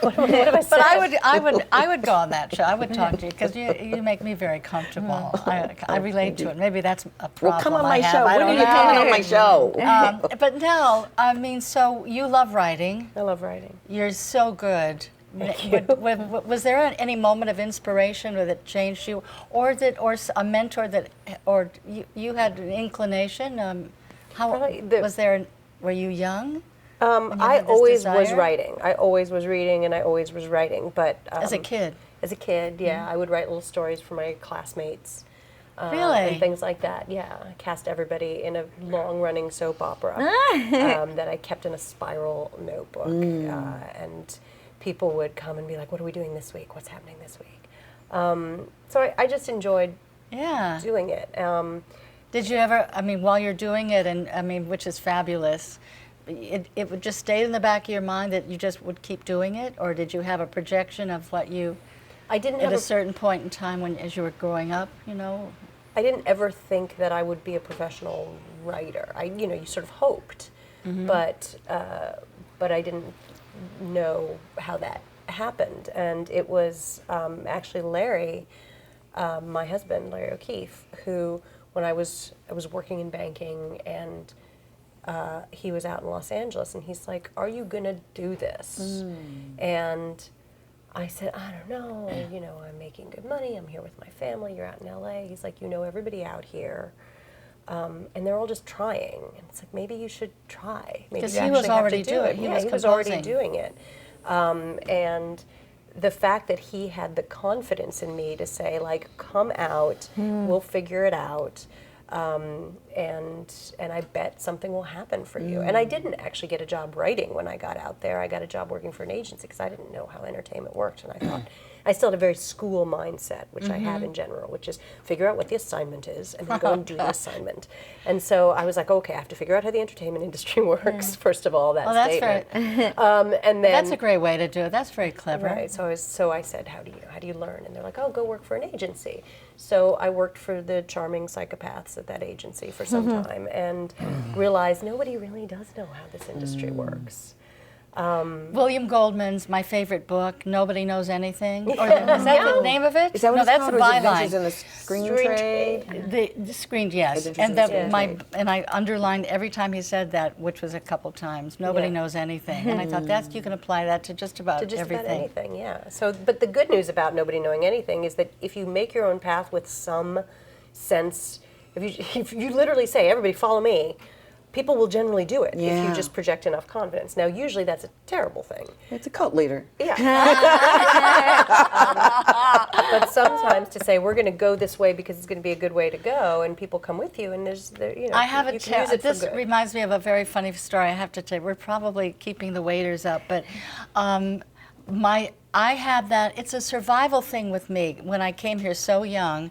[SPEAKER 5] What have I said?
[SPEAKER 1] But I would go on that show. I would talk to you because you make me very comfortable. I relate to it. Maybe that's a problem.
[SPEAKER 4] Well, come on
[SPEAKER 1] I
[SPEAKER 4] my
[SPEAKER 1] have.
[SPEAKER 4] show.
[SPEAKER 1] I
[SPEAKER 4] When are
[SPEAKER 1] don't
[SPEAKER 4] you coming
[SPEAKER 1] know.
[SPEAKER 4] on my show?
[SPEAKER 1] But Nell, so you love writing.
[SPEAKER 5] I love writing.
[SPEAKER 1] You're so good. Was there any moment of inspiration that changed you, or a mentor or you had an inclination? Were you young?
[SPEAKER 5] I always was writing. I always was reading, and I always was writing. But
[SPEAKER 1] As a kid?
[SPEAKER 5] As a kid, yeah. I would write little stories for my classmates.
[SPEAKER 1] Really?
[SPEAKER 5] And things like that, yeah. I cast everybody in a long-running soap opera that I kept in a spiral notebook. And people would come and be like, what are we doing this week? What's happening this week? So I just enjoyed doing it.
[SPEAKER 1] Did you ever, while you're doing it, which is fabulous, it would just stay in the back of your mind that you just would keep doing it? Or did you have a projection of what you,
[SPEAKER 5] I didn't
[SPEAKER 1] at
[SPEAKER 5] have
[SPEAKER 1] a certain point in time as you were growing up,
[SPEAKER 5] I didn't ever think that I would be a professional writer. You sort of hoped, but I didn't know how that happened. And it was actually Larry, my husband, Larry O'Keefe, who, when I was working in banking, and he was out in Los Angeles, and he's like, are you gonna do this? And I said, I don't know, I'm making good money, I'm here with my family, you're out in LA. He's like, everybody out here, and they're all just trying. And it's like, maybe you should try. Because
[SPEAKER 1] he was already doing it.
[SPEAKER 5] He was already doing it. And the fact that he had the confidence in me to say, like, come out, we'll figure it out. And I bet something will happen for you. And I didn't actually get a job writing when I got out there. I got a job working for an agency because I didn't know how entertainment worked. And I thought, I still had a very school mindset, which I have in general, which is figure out what the assignment is and then go and do the assignment. And so I was like, okay, I have to figure out how the entertainment industry works, first of all, that statement. And then
[SPEAKER 1] that's a great way to do it. That's very clever.
[SPEAKER 5] Right. So I said, how do you learn? And they're like, oh, go work for an agency. So I worked for the charming psychopaths at that agency for some time and realized nobody really does know how this industry works.
[SPEAKER 1] William Goldman's my favorite book, Nobody Knows Anything. Or is that the name of it?
[SPEAKER 4] Is that what
[SPEAKER 1] no,
[SPEAKER 4] it's
[SPEAKER 1] that's
[SPEAKER 4] called?
[SPEAKER 1] the
[SPEAKER 4] Or is it
[SPEAKER 1] byline.
[SPEAKER 4] Adventures in the Screen Trade?
[SPEAKER 1] The screen, yes.
[SPEAKER 4] Adventures
[SPEAKER 1] And
[SPEAKER 4] in the
[SPEAKER 1] that
[SPEAKER 4] Screen Trade.
[SPEAKER 1] and I underlined every time he said that, which was a couple times. Nobody knows anything. And I thought you can apply that to just about
[SPEAKER 5] To just
[SPEAKER 1] everything.
[SPEAKER 5] about anything, yeah. So, but the good news about nobody knowing anything is that if you make your own path with some sense, if you literally say, everybody follow me, people will generally do it if
[SPEAKER 4] Yeah.
[SPEAKER 5] you just project enough confidence. Now, usually that's a terrible thing.
[SPEAKER 4] It's a cult leader.
[SPEAKER 5] Yeah. But sometimes to say, we're going to go this way because it's going to be a good way to go, and people come with you, and
[SPEAKER 1] I have
[SPEAKER 5] you can use it for
[SPEAKER 1] this
[SPEAKER 5] good.
[SPEAKER 1] reminds me of a very funny story I have to tell you. We're probably keeping the waiters up, but I have that, it's a survival thing with me. When I came here so young,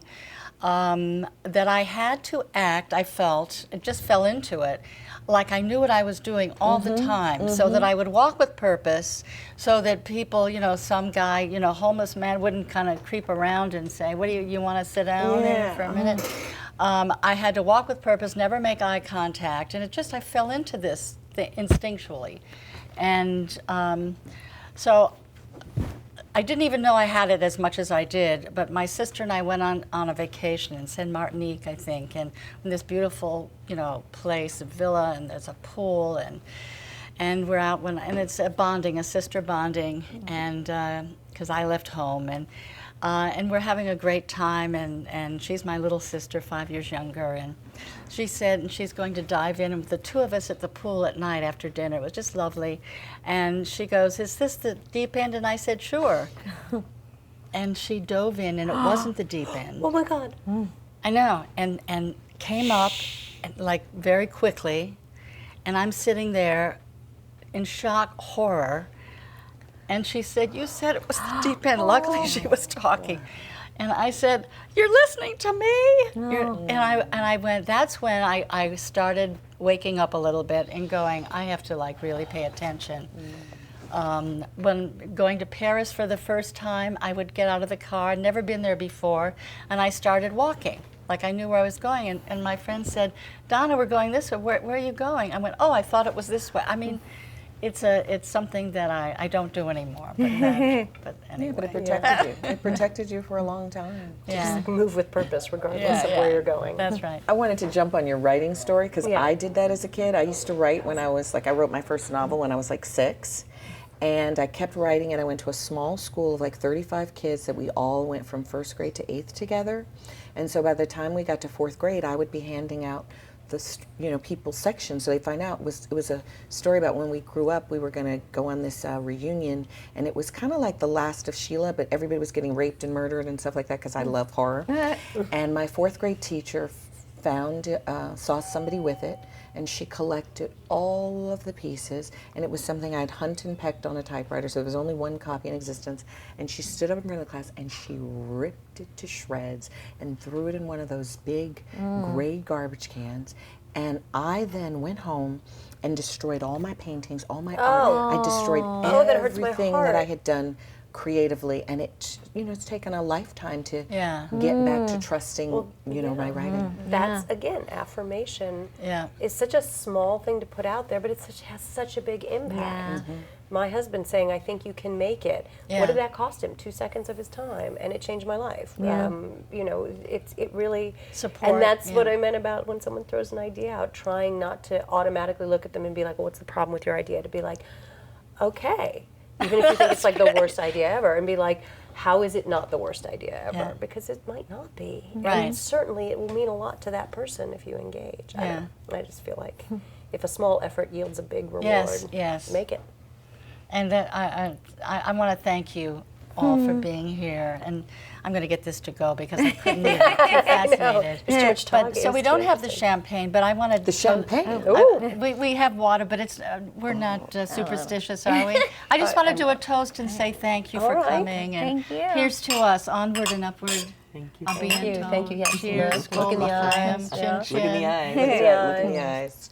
[SPEAKER 1] that I had to act, I felt, it just fell into it, like I knew what I was doing all the time, so that I would walk with purpose, so that people, some guy, homeless man wouldn't kind of creep around and say, what do you want to sit down here for a minute? I had to walk with purpose, never make eye contact, and I fell into this instinctually. And so I didn't even know I had it as much as I did, but my sister and I went on a vacation in Saint Martinique, I think, and in this beautiful, place, a villa, and there's a pool, and we're out and it's a sister bonding, and because I left home, and we're having a great time, and she's my little sister, 5 years younger, and she said, and she's going to dive in, and with the two of us at the pool at night after dinner, it was just lovely, and she goes, is this the deep end? And I said, sure. And she dove in, and it wasn't the deep end.
[SPEAKER 5] Oh my God.
[SPEAKER 1] I know, and came up, like, very quickly, and I'm sitting there in shock, horror, and she said, you said it was the deep end. Luckily, she was talking. And I said, you're listening to me? And I went, that's when I started waking up a little bit and going, I have to really pay attention. When going to Paris for the first time, I would get out of the car, never been there before, and I started walking. Like I knew where I was going. And my friend said, Donna, we're going this way. Where are you going? I went, oh, I thought it was this way. I mean, it's something that I don't do anymore. But anyway.
[SPEAKER 4] Yeah, but it protected you. It protected you for a long time.
[SPEAKER 1] Yeah.
[SPEAKER 5] Move with purpose regardless of where you're going.
[SPEAKER 1] That's right.
[SPEAKER 4] I wanted to jump on your writing story because I did that as a kid. I used to write when I was I wrote my first novel when I was 6. And I kept writing, and I went to a small school of 35 kids that we all went from 1st grade to 8th together. And so by the time we got to 4th grade, I would be handing out the people's sections, so they find out it was a story about when we grew up. We were going to go on this reunion, and it was kind of like the last of Sheila, but everybody was getting raped and murdered and stuff like that because I love horror. And my 4th grade teacher saw somebody with it, and she collected all of the pieces, and it was something I'd hunted and pecked on a typewriter, so there was only one copy in existence, and she stood up in front of the class and she ripped it to shreds and threw it in one of those big gray garbage cans, and I then went home and destroyed all my paintings, all my art. I destroyed
[SPEAKER 5] that hurts my
[SPEAKER 4] everything
[SPEAKER 5] heart.
[SPEAKER 4] that I had done creatively, and it's taken a lifetime to
[SPEAKER 1] Yeah.
[SPEAKER 4] get back to trusting my writing.
[SPEAKER 5] That's again, affirmation is such a small thing to put out there, but it has such a big impact. My husband saying, I think you can make it.
[SPEAKER 1] Yeah.
[SPEAKER 5] What did that cost him? 2 seconds of his time, and it changed my life. It really
[SPEAKER 1] Support,
[SPEAKER 5] and that's what I meant about when someone throws an idea out, trying not to automatically look at them and be like, well, what's the problem with your idea? To be like, okay. Even if you think it's the worst idea ever, and be like, how is it not the worst idea ever?
[SPEAKER 1] Yeah.
[SPEAKER 5] Because it might not be.
[SPEAKER 1] Right.
[SPEAKER 5] And certainly it will mean a lot to that person if you engage.
[SPEAKER 1] Yeah.
[SPEAKER 5] I just feel like if a small effort yields a big reward,
[SPEAKER 1] Yes.
[SPEAKER 5] make it.
[SPEAKER 1] And that I want to thank you all for being here. And I'm going to get this to go because I couldn't leave. I'm too fascinated.
[SPEAKER 5] There's too much talk.
[SPEAKER 1] But, so we don't have the champagne, but I wanted
[SPEAKER 4] The champagne?
[SPEAKER 1] we have water, but it's we're not superstitious, are we? I just want to do a toast and say thank you for coming. And
[SPEAKER 2] Thank you.
[SPEAKER 1] here's to us, onward and upward. Thank you.
[SPEAKER 5] Thank you. Thank you. Yes.
[SPEAKER 1] Cheers.
[SPEAKER 5] Look in the
[SPEAKER 1] Gold
[SPEAKER 5] eyes.
[SPEAKER 1] Chin,
[SPEAKER 5] Yeah.
[SPEAKER 1] chin.
[SPEAKER 4] Look in the eyes.
[SPEAKER 5] Look in the
[SPEAKER 4] Look in the
[SPEAKER 5] eyes.
[SPEAKER 4] eyes.